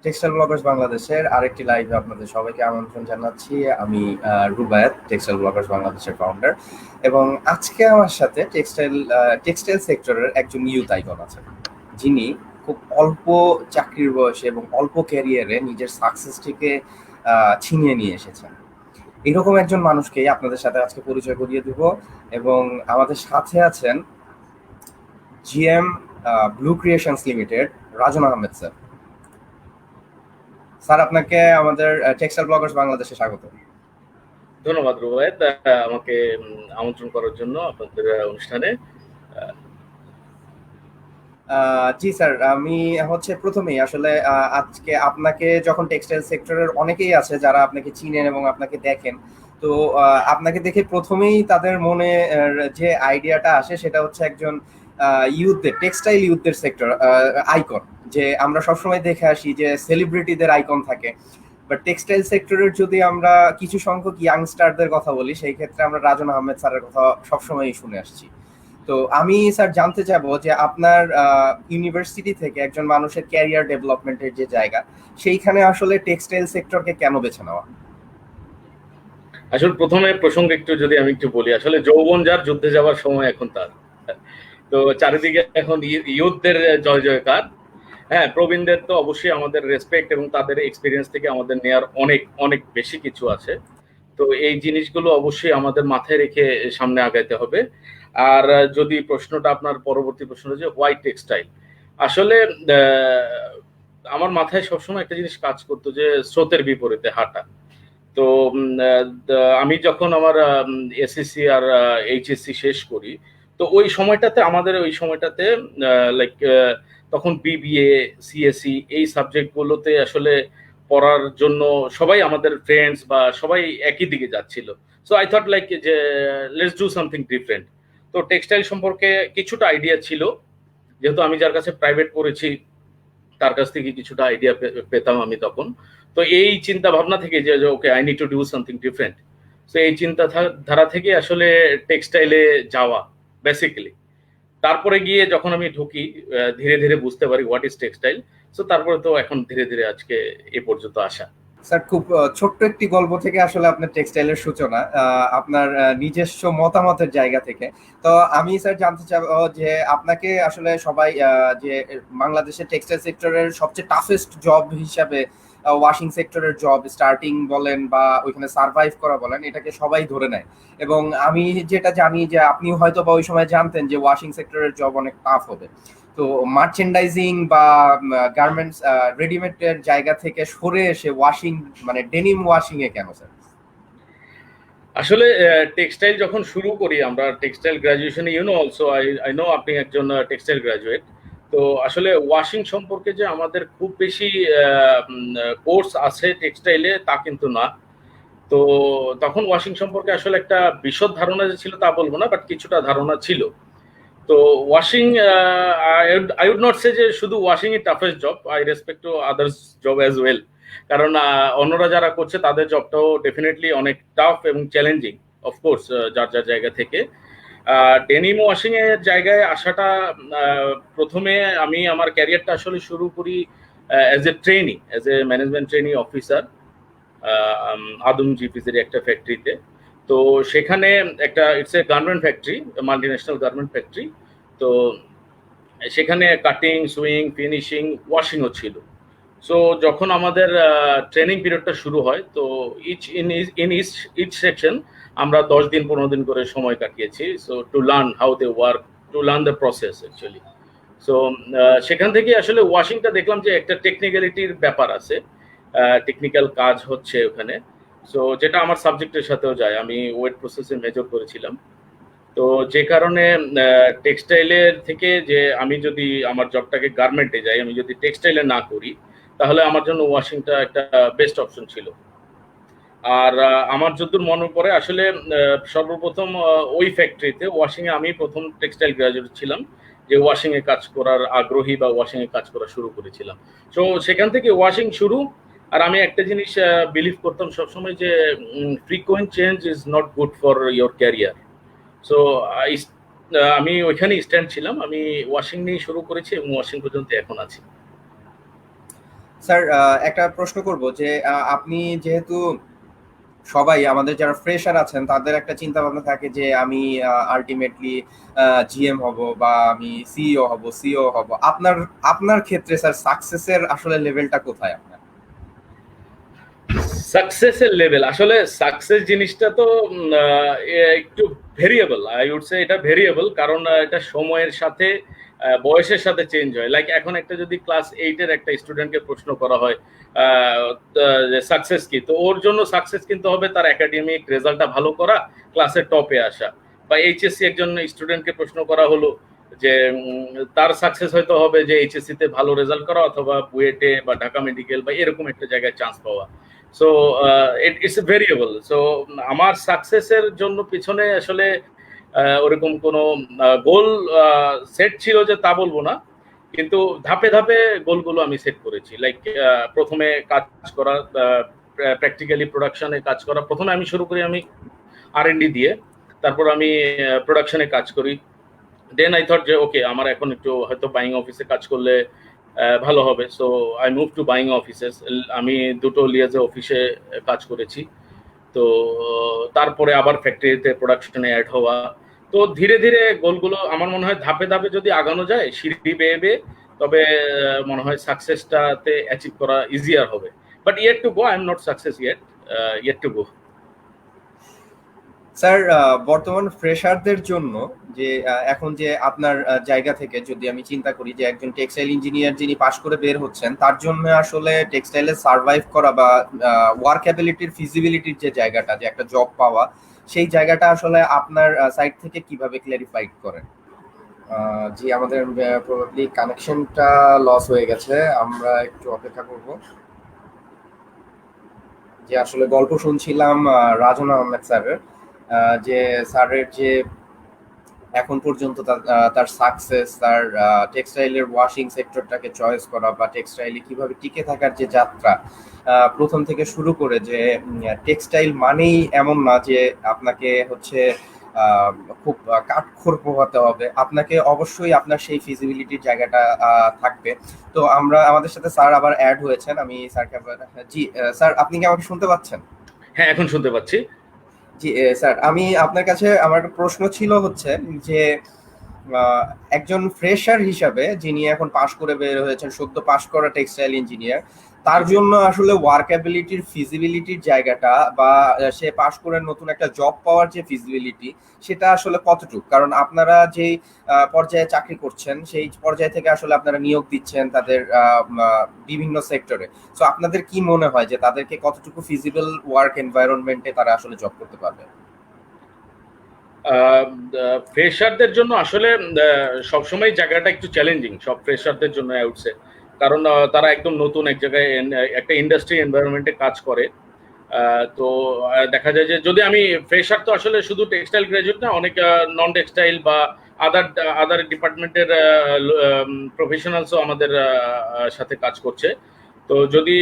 Textile Bloggers বাংলাদেশের আরেকটি লাইভে আপনাদের সবাইকে আমন্ত্রণ জানাচ্ছি। আমি রুবায়াত, টেক্সটাইল ব্লগার্স বাংলাদেশের ফাউন্ডার, এবং আজকে আমার সাথে টেক্সটাইল সেক্টরের একজন ইউথ আইকন আছেন, যিনি খুব অল্প চাকরির বয়সে এবং অল্প ক্যারিয়ারে নিজের সাকসেসটিকে ছিনিয়ে নিয়ে এসেছেন। এরকম একজন মানুষকেই আপনাদের সাথে আজকে পরিচয় করিয়ে দেব। এবং আমাদের সাথে আছেন জিএম ব্লু ক্রিয়েশনস লিমিটেড রাজন আহমেদ স্যার। স্যার, আপনাকে আমাদের টেক্সটাইল ব্লগার্স বাংলাদেশে স্বাগত। ধন্যবাদ রুবায়াত, আমাকে আমন্ত্রণ করার জন্য আপনাদের অনুষ্ঠানে। জি স্যার, আমি প্রথমেই আসলে আজকে আপনাকে যখন টেক্সটাইল সেক্টরের অনেকেই আছে যারা আপনাকে চিনেন এবং আপনাকে দেখেন, তো আপনাকে দেখে প্রথমেই তাদের মনে যে আইডিয়াটা আসে সেটা হচ্ছে একজন ইউথদের, টেক্সটাইল ইউথদের সেক্টর আইকন। যে আমরা সবসময় দেখে আসি যে সেলিব্রিটিদের আইকন থাকে, বাট টেক্সটাইল সেক্টরের যদি আমরা কিছু সংখ্যক ইয়াংস্টারদের কথা বলি, সেই ক্ষেত্রে আমরা রাজন আহমেদ স্যারের কথা সবসময়ই শুনে আসছি। তো আমি স্যার জানতে চাবো যে আপনার ইউনিভার্সিটি থেকে একজন মানুষের ক্যারিয়ার ডেভেলপমেন্টের যে জায়গা, সেইখানে আসলে টেক্সটাইল সেক্টরকে কেন বেছে নেওয়া? আসলে প্রথমে প্রসঙ্গ যদি আমি একটু বলি, আসলে যৌবন যার যুদ্ধে যাওয়ার সময় এখন তার। তো চারিদিকে এখন ইউথদের জয় জয়কার। হ্যাঁ, প্রবীণদের তো অবশ্যই আমাদের রেসপেক্ট এবং তাদের এক্সপিরিয়েন্স থেকে আমাদের নেয়ার অনেক অনেক বেশি কিছু আছে। তো এই জিনিসগুলো অবশ্যই আমাদের মাথায় রেখে সামনে আগাইতে হবে। আর যদি প্রশ্নটা আপনার পরবর্তী প্রশ্ন যে হোয়াই টেক্সটাইল, আসলে আমার মাথায় সবসময় একটা জিনিস কাজ করতো যে স্রোতের বিপরীতে হাঁটা। তো আমি যখন আমার এসএসসি আর এইচএসসি শেষ করি, তো ওই সময়টাতে লাইক তখন বিবিএ, সিএসসি এই সাবজেক্টগুলোতে আসলে পড়ার জন্য সবাই আমাদের ফ্রেন্ডস বা সবাই একই দিকে যাচ্ছিল। সো আই থট লাইক যে লেটস ডু সামথিং ডিফারেন্ট। তো টেক্সটাইল সম্পর্কে কিছুটা আইডিয়া ছিল, যেহেতু আমি যার কাছে প্রাইভেট পড়েছি তার কাছ থেকে কিছুটা আইডিয়া পেতাম আমি তখন। তো এই চিন্তা ভাবনা থেকে যে okay I need to do something different, তো এই চিন্তা ধারা থেকে আসলে টেক্সটাইলে যাওয়া বেসিক্যালি। তারপরে গিয়ে যখন আমি ঢুকি, ধীরে ধীরে বুঝতে পারি হোয়াট ইজ টেক্সটাইল। সো তারপরে তো এখন ধীরে ধীরে আজকে এ পর্যন্ত আসা। স্যার, খুব ছোট্ট একটি গল্প থেকে আসলে আপনার টেক্সটাইলের সূচনা, আপনার নিজস্ব মতামতের জায়গা থেকে। তো আমি স্যার জানতে চাবো যে আপনাকে আসলে সবাই যে বাংলাদেশের টেক্সটাইল সেক্টরের সবচেয়ে টাফেস্ট জব হিসাবে ওয়াশিং সেক্টরের জব স্টার্টিং বলেন বা ওইখানে সার্ভাইভ করা বলেন, এটাকে সবাই ধরে নেয়। এবং আমি যেটা জানি যে আপনি হয়তো বা ওই সময় জানতেন যে ওয়াশিং সেক্টরের জব অনেক টাফ হবে। তো মার্চেন্ডাইজিং বা গার্মেন্টস রেডিমেডের জায়গা থেকে সরে এসে ওয়াশিং, মানে ডেনিম ওয়াশিং এ কেন স্যার? আসলে টেক্সটাইল যখন শুরু করি আমরা, টেক্সটাইল গ্রাজুয়েশনে, অলসো আই নো আপনি একজন টেক্সটাইল গ্রাজুয়েট। তো আসলে ওয়াশিং সম্পর্কে যে আমাদের খুব বেশি কোর্স আছে টেক্সটাইলে তা কিন্তু না। তো তখন ওয়াশিং সম্পর্কে আসলে একটা বিশদ ধারণা যে ছিল তা বলবো না, বাট কিছুটা ধারণা ছিল। তো ওয়াশিং, আই উড নট সে যে শুধু washing E toughest job, I respect to others job as well. কারণ অন্যরা যারা করছে তাদের জবটাও ডেফিনেটলি অনেক টাফ এবং চ্যালেঞ্জিং, অফকোর্স যার যার জায়গা থেকে। ডেনিম ওয়াশিং এর জায়গায় আসাটা, প্রথমে আমি আমার ক্যারিয়ারটা আসলে শুরু করি as a trainee, as a management trainee officer আদম জিপিসির একটা ফ্যাক্টরিতে। তো সেখানে একটা it's a garment factory, multi national garment factory. তো সেখানে কাটিং, সুইং, ফিনিশিং, ওয়াশিংও ছিল। সো যখন আমাদের ট্রেনিং পিরিয়ডটা শুরু হয়, তো ইচ সেকশন আমরা 10 দিন 15 দিন করে সময় কাটিয়েছি। So to learn how they work, to learn the process actually. So সেখান থেকে আসলে ওয়াশিংটা দেখলাম যে একটা টেকনিক্যালিটির ব্যাপার আছে, টেকনিক্যাল কাজ হচ্ছে ওখানে। সো যেটা আমার সাবজেক্টের সাথেও যায়, আমি ওয়েট প্রসেসে মেজর করেছিলাম। তো যে কারণে টেক্সটাইলের থেকে যে আমি যদি আমার জবটাকে গার্মেন্টে যাই, আমি যদি টেক্সটাইলে না করি, তাহলে আমার জন্য ওয়াশিংটা একটা বেস্ট অপশন ছিল। আর আমার যতদূর মনে পড়ে আসলে সর্বপ্রথম ওই ফ্যাক্টরিতে ওয়াশিং এ আমি প্রথম টেক্সটাইল গ্রাজুয়েট ছিলাম যে ওয়াশিং এ কাজ করার আগ্রহী বা ওয়াশিং এ কাজ করা শুরু করেছিলাম। তো সেখান থেকে ওয়াশিং শুরু। আর আমি একটা জিনিস বিলিভ করতাম সবসময় যে frequent change is not good for your career. So আমি ওইখানেই স্ট্যান্ড ছিলাম, আমি ওয়াশিং নিয়ে শুরু করেছি এবং ওয়াশিং পর্যন্ত এখন আছি। স্যার একটা প্রশ্ন করব যে আপনি যেহেতু সবাই আমাদের যারা ফ্রেশার আছেন তাদের একটা চিন্তা ভাবনা থাকে যে আমি আলটিমেটলি জিএম হব বা আমি সিইও হব সিও হব, আপনার আপনার ক্ষেত্রে স্যার সাকসেসের আসলে লেভেলটা কোথায় আপনার? সাকসেসের লেভেল আসলে সাকসেস জিনিসটা তো একটু ভেরিয়েবল, আই উড সে এটা ভেরিয়েবল, কারণ এটা সময়ের সাথে বয়সের সাথে চেঞ্জ হয়। লাইক এখন একটা যদি ক্লাস 8-এর একটা স্টুডেন্টকে প্রশ্ন করা হয় সাকসেস কি, তো ওর জন্য সাকসেস কিন্তু হবে তার একাডেমিক রেজাল্টটা ভালো করা, ক্লাসের টপে আসা। বা এইচএসসি একজন স্টুডেন্টকে প্রশ্ন করা হলো যে তার সাকসেস হয়তো হবে যে এইচএসসি তে ভালো রেজাল্ট করা অথবা বুয়েটে বা ঢাকা মেডিকেল বা এরকম একটা জায়গায় চান্স পাওয়া। So it's a variable. So আমার সাকসেসের জন্য পিছনে আসলে ওরকম কোনো গোল সেট ছিল যে তা বলবো না, কিন্তু ধাপে ধাপে গোলগুলো আমি সেট করেছি। লাইক প্রথমে কাজ করা, প্র্যাকটিক্যালি প্রোডাকশনে কাজ করা। প্রথমে আমি শুরু করি আমি আর&ডি দিয়ে, তারপর আমি প্রোডাকশনে কাজ করি। দেন আই থট যে ওকে আমার এখন একটু হয়তো বাইং অফিসে কাজ করলে ভালো হবে। So I move to buying offices. আমি দুটো লিয়াজে অফিসে কাজ করেছি। তো তারপরে আবার ফ্যাক্টরিতে প্রোডাকশনে অ্যাড হওয়া। তো ধীরে ধীরে গোলগুলো আমার মনে হয় ধাপে ধাপে যদি আগানো যায় সিঁড়ি বেয়ে বেয়ে, তবে মনে হয় সাকসেসটাতে অ্যাচিভ করা ইজিয়ার হবে। But yet to go, I am not success yet, yet to go. Sir বর্তমান ফ্রেশারদের জন্য যে এখন যে আপনার জায়গা থেকে যদি আমি চিন্তা করি যে একজন টেক্সটাইল ইঞ্জিনিয়ার যিনি পাশ করে বের হচ্ছেন তার জন্য আসলে টেক্সটাইলে সার্ভাইভ করা বা ওয়ার্কেবিলিটির ফিজিবিলিটির যে জায়গাটা, যে একটা জব পাওয়া, সেই জায়গাটা আসলে আপনার সাইড থেকে কিভাবে ক্ল্যারিফাইড করেন? জি, আমাদের প্রবাবলি কানেকশনটা লস হয়ে গেছে, আমরা একটু অপেক্ষা করব। যে আসলে গল্প শুনছিলাম রাজন আহমেদ স্যারের, যে স্যারের যে এখন পর্যন্ত তার সাকসেস, তার টেক্সটাইলের ওয়াশিং সেক্টরটাকে চয়েস করা বা টেক্সটাইলে কিভাবে টিকে থাকার যে যাত্রা, প্রথম থেকে শুরু করে যে টেক্সটাইল মানেই এমন না যে আপনাকে হচ্ছে আহ, খুব কাঠখোর পোহাতে হবে, আপনাকে অবশ্যই আপনার সেই ফিজিবিলিটির জায়গাটা থাকবে। তো আমরা আমাদের সাথে স্যার আবার অ্যাড হয়েছেন, আমি স্যারকে জি স্যার, আপনি কি আমাকে শুনতে পাচ্ছেন? হ্যাঁ, এখন শুনতে পাচ্ছি। জি স্যার, আমি আপনার কাছে আমার একটা প্রশ্ন ছিল হচ্ছে যে একজন ফ্রেশার হিসাবে যিনি এখন পাশ করে বের হয়েছেন, সদ্য পাশ করা টেক্সটাইল ইঞ্জিনিয়ার, তার জন্য আসলে ওয়ার্কেবিলিটির ফিজিবিলিটির জায়গাটা বা সে পাশ করে নতুন একটা জব পাওয়ার যে ফিজিবিলিটি, সেটা আসলে কতটুকু? কারণ আপনারা যেই পর্যায়ে চাকরি করছেন সেই পর্যায় থেকে আসলে আপনারা নিয়োগ দিচ্ছেন তাদের বিভিন্ন সেক্টরে। সো আপনাদের কি মনে হয় যে তাদেরকে কতটুকু ফিজিবল ওয়ার্ক এনভায়রনমেন্টে তারা আসলে জব করতে পারবে? ফ্রেশারদের জন্য আসলে সবসময় জায়গাটা একটু চ্যালেঞ্জিং সব ফ্রেশারদের জন্য আই উড সে। কারণ তারা একদম নতুন এক জায়গায় একটা ইন্ডাস্ট্রি এনভায়রনমেন্টে কাজ করে। তো দেখা যায় যে যদি আমি ফ্রেশার, তো আসলে শুধু টেক্সটাইল গ্রাজুয়েট না, অনেক নন টেক্সটাইল বা আদার আদার ডিপার্টমেন্টের প্রফেশনালসও আমাদের সাথে কাজ করছে। তো যদি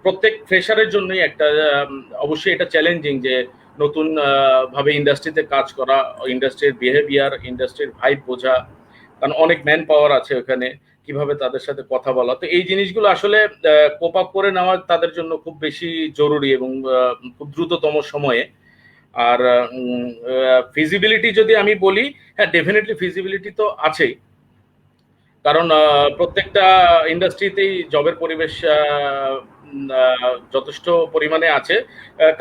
প্রত্যেক ফ্রেশারের জন্যই একটা অবশ্যই এটা চ্যালেঞ্জিং যে নতুন ভাবে ইন্ডাস্ট্রিতে কাজ করা, ইন্ডাস্ট্রির বিহেভিয়ার, ইন্ডাস্ট্রির ভাইব বোঝা, কারণ অনেক ম্যান পাওয়ার আছে ওখানে, কিভাবে তাদের সাথে কথা বলা। তো এই জিনিসগুলো আসলে কোপ আপ করে নেওয়া তাদের জন্য খুব বেশি জরুরি এবং খুব দ্রুততম সময়ে। আর ফিজিবিলিটি যদি আমি বলি, হ্যাঁ ডেফিনেটলি ফিজিবিলিটি তো আছেই, কারণ প্রত্যেকটা ইন্ডাস্ট্রিতেই জবের পরিবেশ যথেষ্ট পরিমাণে আছে।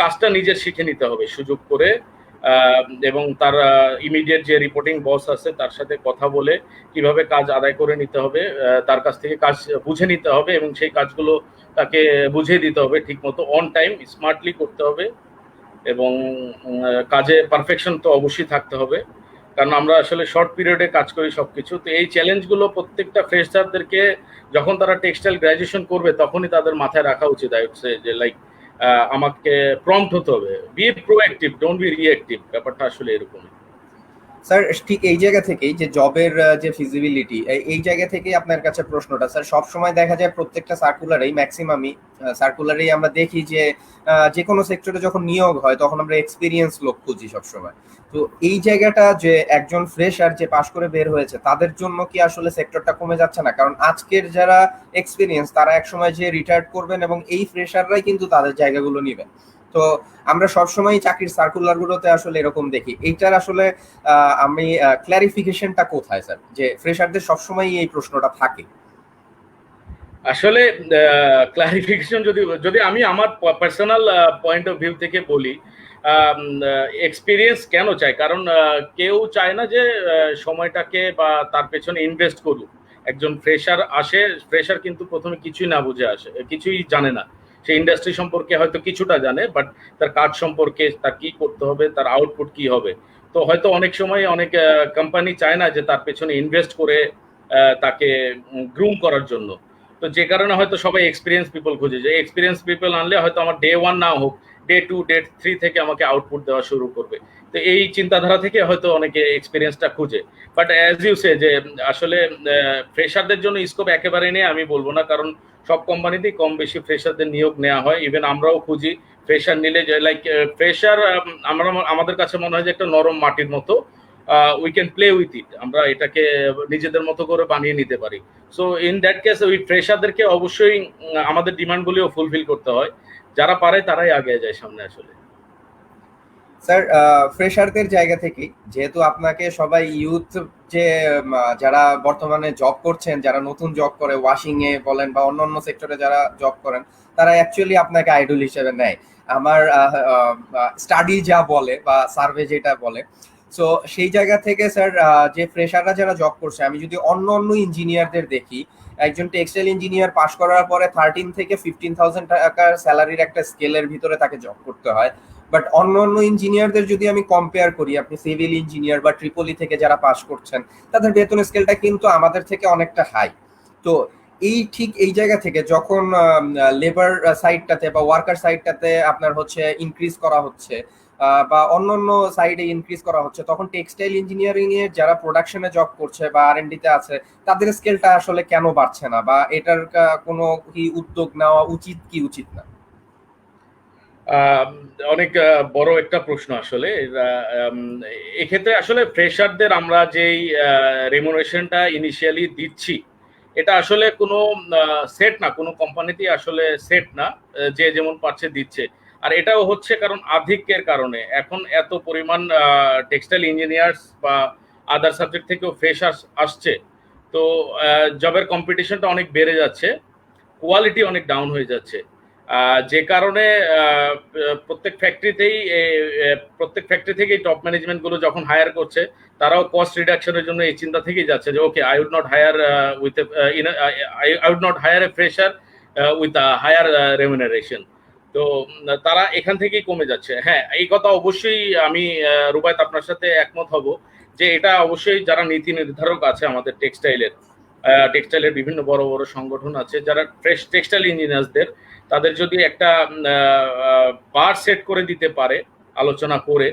কাজটা নিজের শিখে নিতে হবে সুযোগ করে, এবং তার ইমিডিয়েট যে রিপোর্টিং বস আছে তার সাথে কথা বলে কিভাবে কাজ আদায় করে নিতে হবে, তার কাছ থেকে কাজ বুঝে নিতে হবে এবং সেই কাজগুলো তাকে বুঝিয়ে দিতে হবে ঠিক মতো, অন টাইম স্মার্টলি করতে হবে। এবং কাজে পারফেকশন তো অবশ্যই থাকতে হবে, কারণ আমরা আসলে শর্ট পিরিয়ডে কাজ করি সবকিছু। তো এই চ্যালেঞ্জগুলো প্রত্যেকটা ফ্রেশারদেরকে যখন তারা টেক্সটাইল গ্রাজুয়েশন করবে তখনই তাদের মাথায় রাখা উচিত হচ্ছে যে লাইক আমাকে প্রম্পট হতে হবে, be proactive, don't be reactive. ব্যাপারটা আসলে এরকমই। স্যার ঠিক এই জায়গা থেকেই যে জবের যে ফিজিবিলিটি, এই জায়গা থেকেই আপনার কাছে প্রশ্নটা স্যার। সব সময় দেখা যায় প্রত্যেকটা সার্কুলারেই, ম্যাক্সিমামই সার্কুলারেই আমরা দেখি যে যে কোনো সেক্টরে যখন নিয়োগ হয় তখন আমরা এক্সপিরিয়েন্স লোক খুঁজি সবসময়। তো এই জায়গাটা যে একজন ফ্রেশার যে পাশ করে বের হয়েছে তাদের জন্য কি আসলে সেক্টরটা কমে যাচ্ছে না? কারণ আজকের যারা এক্সপিরিয়েন্স তারা একসময় যে রিটায়ার্ড করবেন এবং এই ফ্রেশাররাই কিন্তু তাদের জায়গাগুলো নেবেন। তো আমরা সবসময় চাকরির সার্কুলার গুলোতে আসলে এরকম দেখি। এইটার আসলে আমি ক্লারিফিকেশনটা কোথায় স্যার, যে ফ্রেশারদের সবসময় এই প্রশ্নটা থাকে? আসলে ক্লারিফিকেশন যদি যদি আমি আমার পার্সোনাল পয়েন্ট অফ ভিউ থেকে বলি, এক্সপিরিয়েন্স কেন চাই, কারণ কেউ চায় না যে সময়টাকে বা তার পেছনে ইনভেস্ট করুক। একজন ফ্রেশার আসে, ফ্রেশার কিন্তু প্রথমে কিছুই না বুঝে আসে, কিছুই জানে না। সে ইন্ডাস্ট্রি সম্পর্কে হয়তো কিছুটা জানে, বাট তার কাজ সম্পর্কে, তার কি করতে হবে, তার আউটপুট কি হবে। তো হয়তো অনেক সময় অনেক কোম্পানি চায় না যে তার পেছনে ইনভেস্ট করে তাকে গ্রুম করার জন্য। তো যে কারণে হয়তো সবাই এক্সপিরিয়েন্স পিপল খুঁজে, যে এক্সপিরিয়েন্স পিপল আনলে হয়তো আমার ডে 1 না হোক, ডে 2, ডে 3 থেকে আমাকে আউটপুট দেওয়া শুরু করবে। তো এই চিন্তাধারা থেকে হয়তো অনেকে এক্সপিরিয়েন্সটা খুঁজে। বাট অ্যাজ ইউ সে যে আসলে ফ্রেশারদের জন্য স্কোপ একেবারে নেই আমি বলবো না, কারণ সব কোম্পানিতেই কম বেশি ফ্রেশারদের নিয়োগ নেওয়া হয়। ইভেন আমরাও খুঁজি। ফ্রেশার নিলে যে লাইক ফ্রেশার, আমরা আমাদের কাছে মনে হয় যে একটা নরম মাটির মতো, we can play with it, আমরা এটাকে নিজেদের মতো করে বানিয়ে নিতে পারি। সো ইন দ্যাট কেস ওই ফ্রেশারদেরকে অবশ্যই আমাদের ডিমান্ডগুলিও ফুলফিল করতে হয়। যারা পারে তারাই আগে যায় সামনে আসলে। স্যার ফ্রেশারদের জায়গা থেকে, যেহেতু আপনাকে সবাই ইউথ, যে যারা বর্তমানে জব করছেন, যারা নতুন জব করে ওয়াশিং এ বলেন বা অন্যান্য সেক্টরে যারা জব করেন, তারা অ্যাকচুয়ালি আপনাকে আইডল হিসেবে নেয়। আমার স্টাডি যা বলে বা সার্ভে যেটা বলে। সো সেই জায়গা থেকে স্যার, যে ফ্রেশাররা যারা জব করছে, আমি যদি অন্য অন্য ইঞ্জিনিয়ারদের দেখি, একজন টেক্সটাইল ইঞ্জিনিয়ার পাশ করার পরে 13 থেকে 15,000 টাকার স্যালারির একটা স্কেলের ভিতরে তাকে জব করতে হয়। বাট অন্য অন্য ইঞ্জিনিয়ারদের যদি আমি কম্পেয়ার করি, আপনি সিভিল ইঞ্জিনিয়ার বা ট্রিপলি থেকে যারা পাস করছেন, তাদের বেতন স্কেলটা কিন্তু আমাদের থেকে অনেকটা হাই। তো এই ঠিক এই জায়গা থেকে যখন লেবার সাইডটাতে বা ওয়ার্কার সাইডটাতে আপনার হচ্ছে ইনক্রিজ করা হচ্ছে, বা অন্যান্য সাইডে ইনক্রিজ করা হচ্ছে, তখন টেক্সটাইল ইঞ্জিনিয়ারিং এর যারা প্রোডাকশনে জব করছে বা আর&ডি তে আছে, তাদের স্কেলটা আসলে কেন বাড়ছে না, বা এটার কোনো কি উদ্যোগ নেওয়া উচিত কি উচিত না? অনেক বড় একটা প্রশ্ন আসলে। এক্ষেত্রে আসলে ফ্রেশারদের আমরা যেই রেমুনারেশনটা ইনিশিয়ালি দিচ্ছি, এটা আসলে কোনো সেট না, কোনো কোম্পানিতেই আসলে সেট না, যে যেমন পারছে দিচ্ছে। আর এটাও হচ্ছে কারণ আধিক্যের কারণে এখন এত পরিমাণ টেক্সটাইল ইঞ্জিনিয়ার্স বা আদার সাবজেক্ট থেকেও ফ্রেশার্স আসছে। তো জবের কম্পিটিশনটা অনেক বেড়ে যাচ্ছে, কোয়ালিটি অনেক ডাউন হয়ে যাচ্ছে। যে কারণে প্রত্যেক ফ্যাক্টরি থেকেই টপ ম্যানেজমেন্ট গুলো যখন হায়ার করছে, তারাও কস্ট রিডাকশনের জন্য এই চিন্তা থেকেই যাচ্ছে যে okay, I would not hire with I would not hire a fresher with higher remuneration. তো তারা এখান থেকেই কমে যাচ্ছে। হ্যাঁ, এই কথা অবশ্যই আমি রুবায়েত আপনার সাথে একমত হব যে এটা অবশ্যই যারা নীতি নির্ধারক আছে আমাদের টেক্সটাইলের বিভিন্ন বড় বড় সংগঠন আছে, যারা ফ্রেশ টেক্সটাইল ইঞ্জিনিয়ারদের, তাদের যদি একটা বার সেট করে দিতে পারে আলোচনা করে,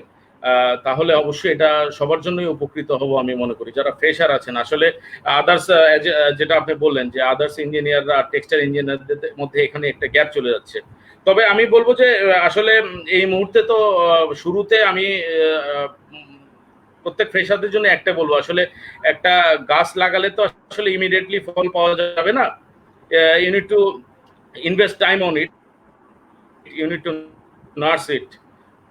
তাহলে অবশ্যই এটা সবার জন্যই উপকৃত হব আমি মনে করি। যারা ফ্রেশার আছেন আসলে, আদার্স যেটা আপনি বললেন যে আদার্স ইঞ্জিনিয়াররা আর টেক্সটাইল ইঞ্জিনিয়ারদের মধ্যে এখানে একটা গ্যাপ চলে যাচ্ছে। তবে আমি বলবো যে আসলে এই মুহূর্তে তো শুরুতে আমি প্রত্যেক ফ্রেশারদের জন্য একটা বলবো, আসলে একটা গাছ লাগালে তো আসলে ইমিডিয়েটলি ফল পাওয়া যাবে না। You need to invest time on it, you need to nurse it.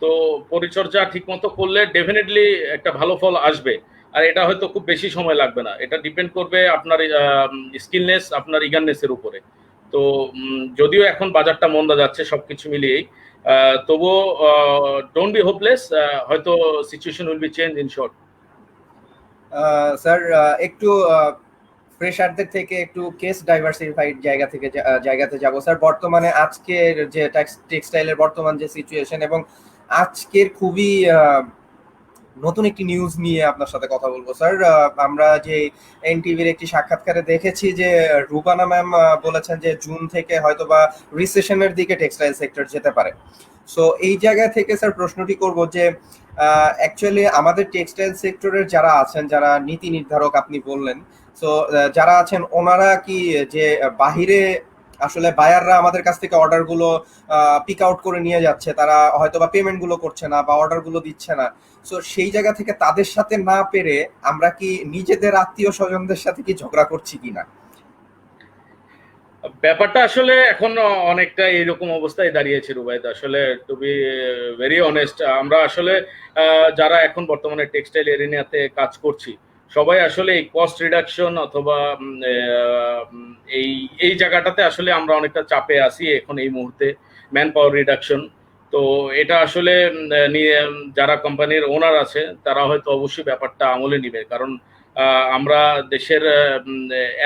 তো পরিচর্যা ঠিকমতো করলে ডেফিনেটলি একটা ভালো ফল আসবে। আর এটা হয়তো খুব বেশি সময় লাগবে না, এটা ডিপেন্ড করবে আপনার স্কিলনেস, আপনার ইগারনেসের উপরে। তো যদিও এখন বাজারটা মন্দা যাচ্ছে সবকিছু মিলিয়েই, তবুও ডোন্ট বি হোপলেস, হয়তো situation will be change in short. Sir একটু ফ্রেশারদের থেকে একটু কেস ডাইভার্সিফাইড জায়গাতে যাব স্যার। বর্তমানে আজকের যে টেক্সটাইলের বর্তমান যে সিচুয়েশন, এবং আজকের খুবই নতুন একটি নিউজ নিয়ে আপনার সাথে কথা বলবো স্যার। আমরা যে এনটিভির একটি সাক্ষাৎকারে দেখেছি যে রুবানা ম্যাম বলেছেন যে জুন থেকে হয়তোবা রিসেশনের দিকে টেক্সটাইল সেক্টর যেতে পারে। সো এই জায়গা থেকে স্যার প্রশ্নটি করব যে অ্যাকচুয়ালি আমাদের টেক্সটাইল সেক্টরের যারা আছেন, যারা নীতি নির্ধারক আপনি বললেন, সো যারা আছেন ওনারা কি যে বাহিরে আসলে বায়াররা আমাদের কাছ থেকে অর্ডার গুলো পিক আউট করে নিয়ে যাচ্ছে, তারা হয়তো বা পেমেন্ট গুলো করছে না বা অর্ডার গুলো দিচ্ছে না, সো সেই জায়গা থেকে তাদের সাথে না পেরে আমরা কি নিজেদের আত্মীয় স্বজনদের সাথে কি ঝগড়া করছি কিনা? ব্যাপারটা আসলে এখন অনেকটা এইরকম অবস্থায় দাঁড়িয়েছে রুবাইদ। আসলে টু বি ভেরি অনেস্ট, আমরা আসলে যারা এখন বর্তমানে টেক্সটাইল এরিয়াতে কাজ করছি, সবাই আসলে এই কস্ট রিডাকশন অথবা এই এই জায়গাটাতে আসলে আমরা অনেকটা চাপে আছি এখন এই মুহূর্তে, ম্যান পাওয়ার রিডাকশন। তো এটা আসলে নিয়ে যারা কোম্পানির ওনার আছে তারা হয়তো অবশ্যই ব্যাপারটা আমলে নিবে, কারণ আমরা দেশের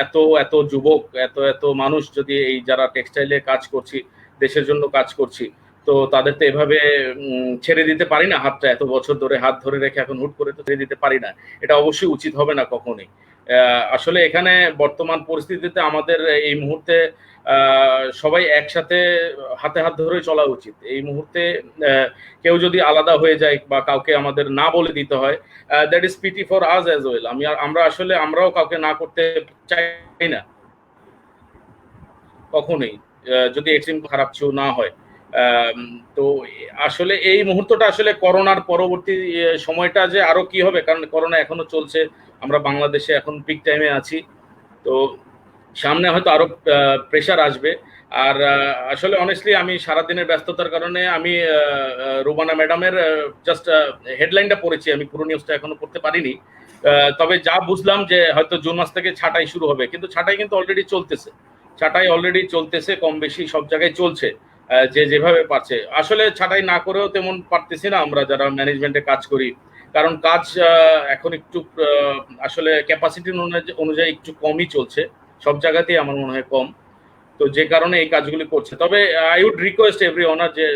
এত এত যুবক, এত এত মানুষ যদি এই যারা টেক্সটাইলে কাজ করছি, দেশের জন্য কাজ করছি, তো তাদের তো এভাবে ছেড়ে দিতে পারি না হাতটা, এত বছর ধরে হাত ধরে রেখে এখন হুট করে তো ছেড়ে দিতে পারি না। এটা অবশ্যই উচিত হবে না কখনোই। আসলে এখানে বর্তমান পরিস্থিতিতে আমাদের এই মুহূর্তে সবাই একসাথে হাতে হাত ধরে চলা উচিত। এই মুহূর্তে কেউ যদি আলাদা হয়ে যায় বা কাউকে আমাদের না বলে দিতে হয়, that is PT for us as well. আমরা আসলে আমরাও কাউকে না করতে চাই না কখনোই, যদি এক্সট্রিম খারাপ কিছু না হয়। তো আসলে এই মুহূর্তটা আসলে করোনার পরবর্তী সময়টা যে আরো কি হবে, কারণ করোনা এখনো চলছে, আমরা বাংলাদেশে এখন পিক টাইমে আছি। তো সামনে হয়তো আরো প্রেশার আসবে। আর আসলে অনেস্টলি আমি সারাদিনের ব্যস্ততার কারণে আমি রুবানা ম্যাডামের জাস্ট হেডলাইনটা পড়েছি, আমি পুরো নিউজটা এখনো পড়তে পারিনি। তবে যা বুঝলাম যে হয়তো জুন মাস থেকে ছাঁটাই শুরু হবে, কিন্তু ছাঁটাই কিন্তু অলরেডি চলতেছে, ছাঁটাই অলরেডি চলতেছে, কম বেশি সব জায়গায় চলছে। যে যেভাবে পারছে, আসলে ছাঁটাই না করেও তেমন পারতেছি না আমরা যারা ম্যানেজমেন্টে কাজ করি, কারণ কাজ এখন একটু আসলে ক্যাপাসিটি অনুযায়ী একটু কমই চলছে, সব জায়গাতেই আমার মনে হয় কম। তো যে কারণে এই কাজগুলি করছে। তবে আই উড রিকোয়েস্ট এভরি ওনার যে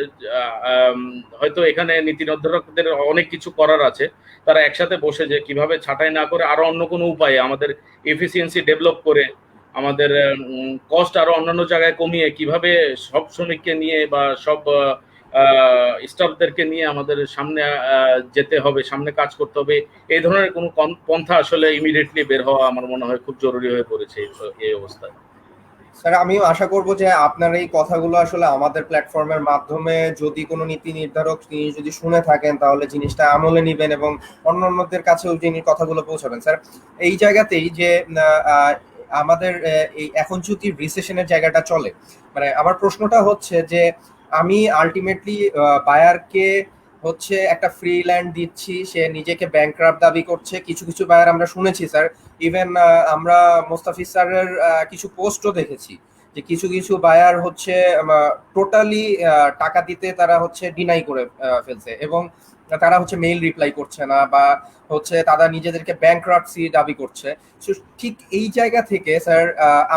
হয়তো এখানে নীতি নির্ধারকদের অনেক কিছু করার আছে, তারা একসাথে বসে যে কিভাবে ছাঁটাই না করে আরো অন্য কোনো উপায়ে আমাদের এফিসিয়েন্সি ডেভেলপ করে, আমাদের কস্ট আরো অন্যান্য জায়গায় কমিয়ে কিভাবে সব শ্রমিককে নিয়ে বা সব স্টাফদেরকে নিয়ে আমাদের সামনে যেতে হবে, সামনে কাজ করতে হবে, এই ধরনের কোনো পন্থা আসলে ইমিডিয়েটলি বের হওয়া আমার মনে হয় খুব জরুরি হয়ে পড়েছে এই অবস্থায়। স্যার আমিও আশা করব যে আপনার এই কথাগুলো আসলে আমাদের প্ল্যাটফর্মের মাধ্যমে যদি কোনো নীতি নির্ধারক তিনি যদি শুনে থাকেন তাহলে জিনিসটা আমলে নিবেন এবং অন্যান্যদের কাছেও যিনি কথাগুলো পৌঁছাবেন। স্যার এই জায়গাতেই যে আমাদের এই এখন যদি রিসেশনের জায়গাটা চলে, মানে আমার প্রশ্নটা হচ্ছে যে আমি আলটিমেটলি বায়ারকে হচ্ছে একটা ফ্রি ল্যান্ড দিচ্ছি, সে নিজেকে ব্যাংকরাপ্ট দাবি করছে। কিছু কিছু বায়ার আমরা শুনেছি স্যার, ইভেন আমরা মোস্তাফিজ স্যারের কিছু পোস্টও দেখেছি যে কিছু কিছু বায়ার হচ্ছে টোটালি টাকা দিতে তারা হচ্ছে ডিনাই করে ফেলছে এবং তারা হচ্ছে মেইল রিপ্লাই করছে না বা হচ্ছে তারা নিজেদেরকে ব্যাংকরাপ্সি দাবি করছে। ঠিক এই জায়গা থেকে স্যার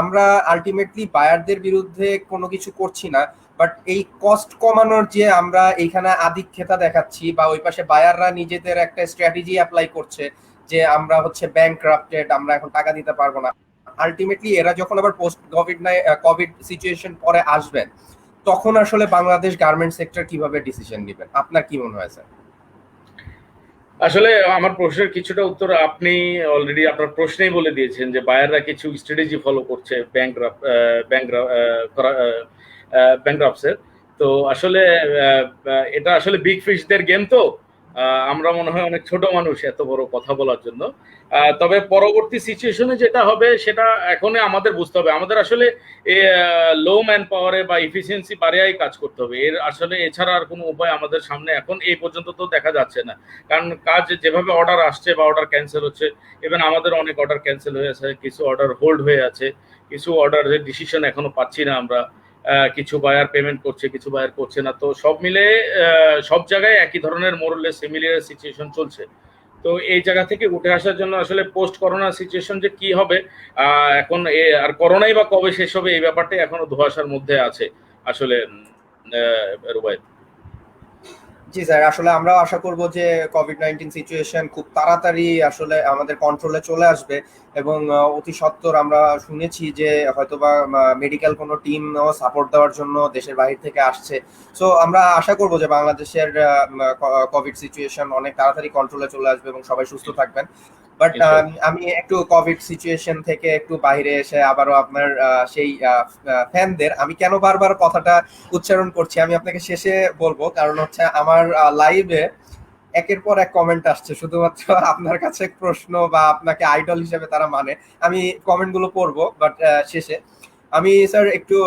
আমরা আলটিমেটলি বায়ারদের বিরুদ্ধে কোনো কিছু করছি না, বাট এই কস্ট কমানোর যে আমরা এইখানে আধিক্যতা দেখাচ্ছি বা ওই পাশে বায়াররা নিজেদের একটা স্ট্র্যাটেজি অ্যাপ্লাই করছে যে আমরা হচ্ছে ব্যাংকরাপ্টেড, আমরা এখন টাকা দিতে পারবো না। আলটিমেটলি এরা যখন আবার পোস্ট কোভিড সিচুয়েশন পরে আসবেন, তখন আসলে বাংলাদেশ গার্মেন্ট সেক্টর কিভাবে ডিসিশন নেবেন আপনার কি মনে হয় স্যার? আসলে আমার প্রশ্নের কিছুটা উত্তর আপনি অলরেডি আপনার প্রশ্নেই বলে দিয়েছেন, যে বায়াররা কিছু স্ট্র্যাটেজি ফলো করছে ব্যাংকরাপসের। তো আসলে এটা আসলে বিগ ফিশদের গেম। তো আমরা মনে হয় অনেক ছোট মানুষ এত বড় কথা বলার জন্য। তবে পরবর্তী সিচুয়েশনে যেটা হবে সেটা এখনই আমাদের বুঝতে হবে। আমাদের আসলে লো ম্যান পাওয়ারে বা ইফিসিয়েন্সি বাড়িয়াই কাজ করতে হবে, এর আসলে এছাড়া আর কোনো উপায় আমাদের সামনে এখন এই পর্যন্ত তো দেখা যাচ্ছে না। কারণ কাজ যেভাবে অর্ডার আসছে বা অর্ডার ক্যান্সেল হচ্ছে, ইভেন আমাদের অনেক অর্ডার ক্যান্সেল হয়ে আছে, কিছু অর্ডার হোল্ড হয়ে আছে, কিছু অর্ডারের ডিসিশন এখনো পাচ্ছি না আমরা। কিছু বায়ার পেমেন্ট করছে, কিছু বায়ার করছে না। তো সব মিলে সব জায়গায় একই ধরনের মোরলেস সিমিলার সিচুয়েশন চলছে। তো এই জায়গা থেকে উঠে আসার জন্য আসলে পোস্ট করোনা সিচুয়েশন যে কি হবে, এখন আর করোনাই বা কবে শেষ হবে, এই ব্যাপারটাই এখনো ধোঁয়াশার মধ্যে আছে আসলে রুবাইদ। জি স্যার, আসলে আমরাও আশা করব যে কোভিড-19 সিচুয়েশন খুব তাড়াতাড়ি আসলে আমাদের কন্ট্রোলে চলে আসবে, এবং অতি সত্বর আমরা শুনেছি যে হয়তোবা মেডিকেল কোনো টিমও সাপোর্ট দেওয়ার জন্য দেশের বাইরে থেকে আসছে। সো আমরা আশা করব যে বাংলাদেশের কোভিড সিচুয়েশন অনেক তাড়াতাড়ি কন্ট্রোলে চলে আসবে এবং সবাই সুস্থ থাকবেন। বাট ইনশাআল্লাহ। আমি একটু কোভিড সিচুয়েশন থেকে একটু বাইরে এসে আবারও আপনার সেই ফ্যানদের আমি কেন বারবার কথাটা উচ্চারণ করছি আমি আপনাকে শেষে বলবো, কারণ হচ্ছে আমার লাইভে একের পর এক কমেন্ট আসছে শুধুমাত্র আপনার কাছে প্রশ্ন বা আপনাকে আইডল হিসেবে তারা মানে। আমি কমেন্ট গুলো পড়বো, বাট শেষে আমি স্যার একটু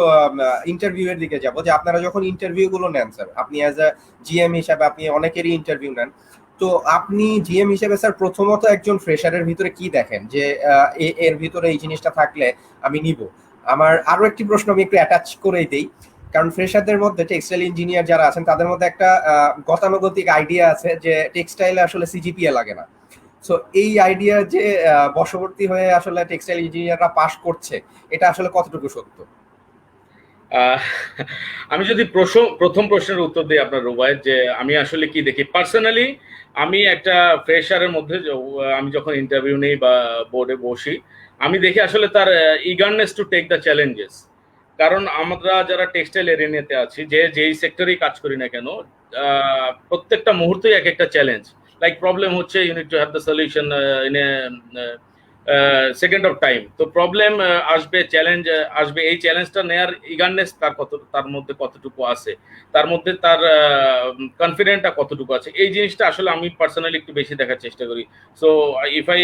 ইন্টারভিউ এর দিকে যাব, যে আপনারা যখন ইন্টারভিউ গুলো নেন স্যার, আপনি অ্যাজ এ জিএম হিসাবে আপনি অনেকেরই ইন্টারভিউ নেন, তো আপনি জিএম হিসেবে স্যার প্রথমত একজন ফ্রেশারের ভিতরে কি দেখেন যে এর ভিতরে এই জিনিসটা থাকলে আমি নিব? আমার আরো একটি প্রশ্ন আমি একটু অ্যাটাচ করেই দেই, কারণ ফ্রেশারদের মধ্যে টেক্সটাইল ইঞ্জিনিয়ার যারা আছেন তাদের মধ্যে একটা গতানুগতিক আইডিয়া আছে যে টেক্সটাইলে আসলে সিজিপিএ লাগে না। সো এই আইডিয়া যে বশবর্তী হয়ে আসলে টেক্সটাইল ইঞ্জিনিয়াররা পাস করছে, এটা আসলে কতটুকু সত্য? আহ, আমি যদি প্রথম প্রশ্নের উত্তর দিই আপনার রুবায়েত, যে আমি আসলে কি দেখি পার্সোনালি, আমি একটা ফ্রেশারের মধ্যে আমি যখন ইন্টারভিউ নেই বা বোর্ডে বসি, আমি দেখি আসলে তার eagerness to take the challenges. কারণ আমরা যারা টেক্সটাইল এরিয়াতে আছি, যেই সেক্টরেই কাজ করি না কেন, প্রত্যেকটা মুহূর্তেই এক একটা চ্যালেঞ্জ। লাইক প্রবলেম হচ্ছে, you need to have the solution in a second of time. তো প্রবলেম আসবে, চ্যালেঞ্জ আসবে, এই চ্যালেঞ্জটা নেয়ার ইগারনেস তার মধ্যে কতটুকু আছে, তার মধ্যে তার কনফিডেন্টটা কতটুকু আছে, এই জিনিসটা আসলে আমি পার্সোনালি একটু বেশি দেখার চেষ্টা করি। সো ইফ আই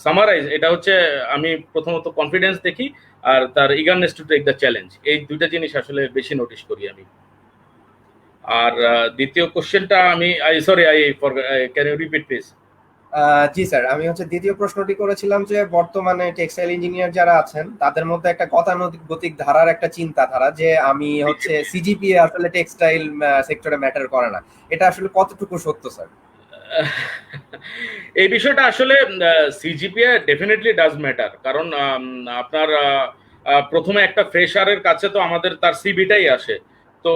সামারাইজ, এটা হচ্ছে আমি প্রথমত কনফিডেন্স দেখি, আর তার eagerness to take the challenge, এই দুইটা জিনিস আসলে বেশি নোটিস করি আমি। আর দ্বিতীয় কোশ্চেনটা আমি sorry, can you repeat please? জি স্যার, আমি হচ্ছে দ্বিতীয় প্রশ্নটি করেছিলাম যে বর্তমানে টেক্সটাইল ইঞ্জিনিয়ার যারা আছেন তাদের মধ্যে একটা গতানুগতিক ধারার একটা চিন্তাধারা যে আমি হচ্ছে সিজিপিএ আসলে টেক্সটাইল সেক্টরে ম্যাটার করে না, এটা আসলে কতটুকু সত্য স্যার? এই বিষয়টা আসলে সিজিপিএ ডেফিনেটলি ডাজ ম্যাটার। কারণ আপনার প্রথমে একটা ফ্রেশারের কাছে তো আমাদের তার সিবিটাই আসে। তো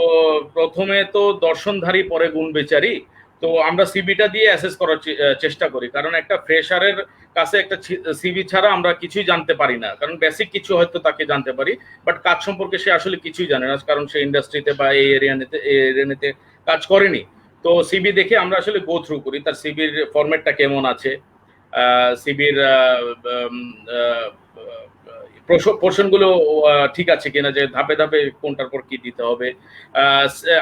প্রথমে তো দর্শনধারী, পরে গুণ বেচারি। তো আমরা সিবিটা দিয়ে অ্যাসেস করার চেষ্টা করি, কারণ একটা ফ্রেশারের কাছে একটা সিবি ছাড়া আমরা কিছুই জানতে পারি না। কারণ বেসিক কিছু হয়তো তাকে জানতে পারি, বাট কাজ সম্পর্কে সে আসলে কিছুই জানে না, কারণ সে ইন্ডাস্ট্রিতে বা এই এরিয়াতে কাজ করেনি। তো সিবি দেখে আমরা আসলে গো থ্রু করি, তার সিবির ফরম্যাটটা কেমন আছে, সিবির পোর্শনগুলো ঠিক আছে কিনা, যে ধাপে ধাপে কোনটার পর কি দিতে হবে।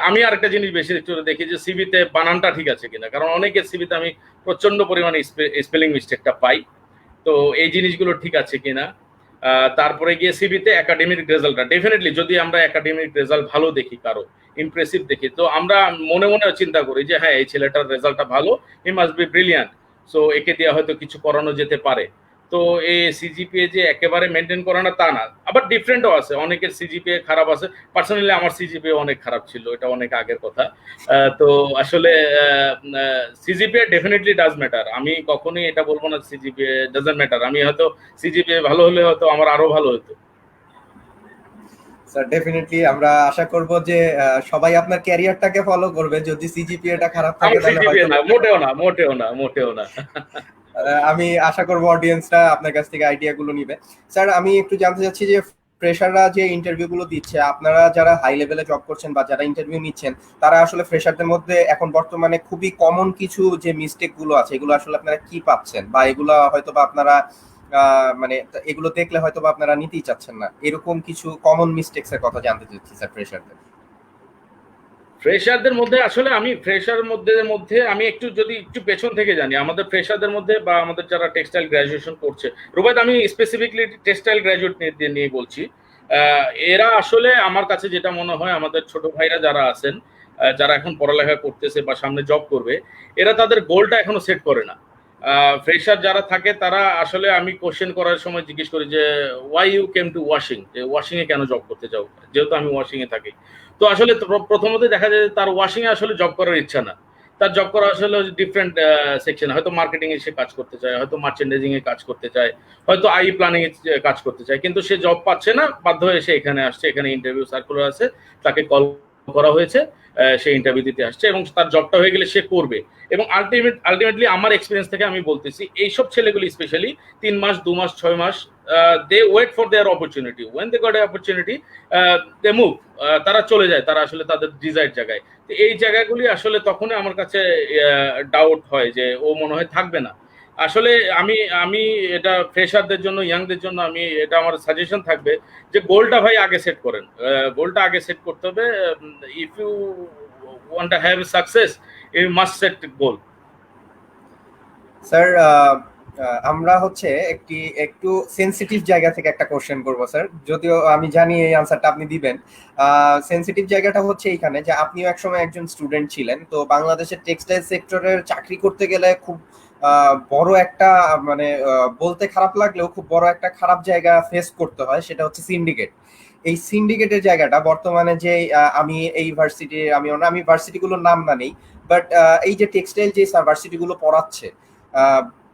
আমি আরেকটা জিনিস বেশি একটু দেখি যে সিবিতে বানানটা ঠিক আছে কিনা, কারণ অনেকের সিবিতে আমি প্রচন্ড পরিমাণে স্পেলিং মিস্টেকটা পাই। তো এই জিনিসগুলো ঠিক আছে কিনা। তারপরে গিয়ে সিবিতে একাডেমিক রেজাল্টটা ডেফিনেটলি, যদি আমরা একাডেমিক রেজাল্ট ভালো দেখি, কারো ইমপ্রেসিভ দেখি, তো আমরা মনে মনে চিন্তা করি যে হ্যাঁ, এই ছেলেটার রেজাল্টটা ভালো, he must be brilliant, so একে দিয়ে হয়তো কিছু করানো যেতে পারে। তো এই সিজিপিএ যে একেবারে মেনটেন করে না তা না, আবার ডিফারেন্টও আছে, অনেকের সিজিপিএ খারাপ আছে। পার্সোনালি আমার সিজিপিএ অনেক খারাপ ছিল, এটা অনেক আগের কথা। তো আসলে সিজিপিএ ডেফিনেটলি ডাজ ম্যাটার। আমি কখনোই এটা বলবো না সিজিপিএ ডাজন্ট ম্যাটার। আমি হয়তো সিজিপিএ ভালো হলে হয়তো আমার আরো ভালো হতো। স্যার ডেফিনেটলি আমরা আশা করব যে সবাই আপনার ক্যারিয়ারটাকে ফলো করবে, যদি সিজিপিএটা খারাপ থাকে আমার তাহলে সিজিপিএ হয়তো না, মোটেও না, মোটেও না, মোটেও না। আমি আশা করব অডিয়েন্সরা আপনার কাছ থেকে আইডিয়া গুলো নিবে। স্যার আমি একটু জানতে চাচ্ছি যে ফ্রেশাররা যে ইন্টারভিউ গুলো দিচ্ছে, আপনারা যারা হাই লেভেলে জব করছেন বা যারা ইন্টারভিউ নিচ্ছেন, তারা আসলে ফ্রেশারদের মধ্যে এখন বর্তমানে খুবই কমন কিছু যে মিস্টেক গুলো আছে এগুলো আসলে আপনারা কি পাচ্ছেন, বা এগুলো হয়তো বা আপনারা মানে এগুলো দেখলে হয়তো বা আপনারা নিতেই চাচ্ছেন না, এরকম কিছু কমন মিস্টেকস এর কথা জানতে চাচ্ছি স্যার ফ্রেশারদের। ফ্রেশারদের মধ্যে আসলে আমি ফ্রেশার মধ্যে আমি একটু পেছন থেকে জানি, আমাদের ফ্রেশারদের মধ্যে বা আমাদের যারা টেক্সটাইল গ্রাজুয়েশন করছে, রুবাইত আমি স্পেসিফিকলি টেক্সটাইল গ্রাজুয়েট নিয়ে বলছি। এরা আসলে আমার কাছে যেটা মনে হয়, আমাদের ছোট ভাইরা যারা আছেন, যারা এখন পড়ালেখা করতেছে বা সামনে জব করবে, এরা তাদের গোলটা এখনো সেট করে না। ফ্রেশার যারা থাকে তারা আসলে, আমি কোশ্চেন করার সময় জিজ্ঞেস করি যে why you came to washing, যে ওয়াশিং এ কেন জব করতে যাও, যেহেতু আমি ওয়াশিং এ থাকি। তো আসলে প্রথমত দেখা যায় যে তার ওয়াশিং এ আসলে জব করার ইচ্ছা না, তার জব করা আসলে ডিফারেন্ট সেকশন, হয়তো মার্কেটিং এ সে কাজ করতে চায়, হয়তো মার্চেন্ডাইজিং এ কাজ করতে চায়, হয়তো প্ল্যানিং এ কাজ করতে চায়, কিন্তু সে জব পাচ্ছে না, বাধ্য হয়ে সে এখানে আসছে, এখানে ইন্টারভিউ সার্কুলার আছে, তাকে কল করা হয়েছে, সে ইন্টারভিউ দিতে আসছে এবং তার জবটা হয়ে গেলে সে করবে। এবং আলটিমেটলি আমার এক্সপিরিয়েন্স থেকে আমি বলতেছি, এইসব ছেলেগুলি স্পেশালি 3 মাস 2 মাস 6 মাস they wait for their opportunity, when they got a opportunity they move, তারা চলে যায়, তারা আসলে তাদের ডিজায়ার জায়গায়। তো এই জায়গাগুলি আসলে তখনই আমার কাছে ডাউট হয় যে ও মনে হয় থাকবে না। আসলে আমি আমি এটা ফ্রেশারদের জন্য, ইয়াংদের জন্য আমি এটা আমার সাজেশন থাকবে যে গোলটা ভাই আগে সেট করেন, গোলটা আগে সেট করতে হবে। If you want to have success, you must set goal. Sir আমরা হচ্ছে একটু সেনসিটিভ জায়গা থেকে একটা কোশ্চেন করব স্যার, যদিও আমি জানি এই আনসারটা আপনি দিবেন। সেনসিটিভ জায়গাটা হচ্ছে এইখানে যে আপনিও একসময় একজন স্টুডেন্ট ছিলেন, তো বাংলাদেশের টেক্সটাইল সেক্টরের চাকরি করতে গেলে খুব বড় একটা মানে বলতে খারাপ লাগলেও খুব বড় একটা খারাপ জায়গা ফেস করতে হয়, সেটা হচ্ছে সিন্ডিকেট। এই সিন্ডিকেটের জায়গাটা বর্তমানে যে আমি এই আমি ভার্সিটিগুলোর নাম না নেই, বাট এই যে টেক্সটাইল যে ভার্সিটিগুলো পড়াচ্ছে,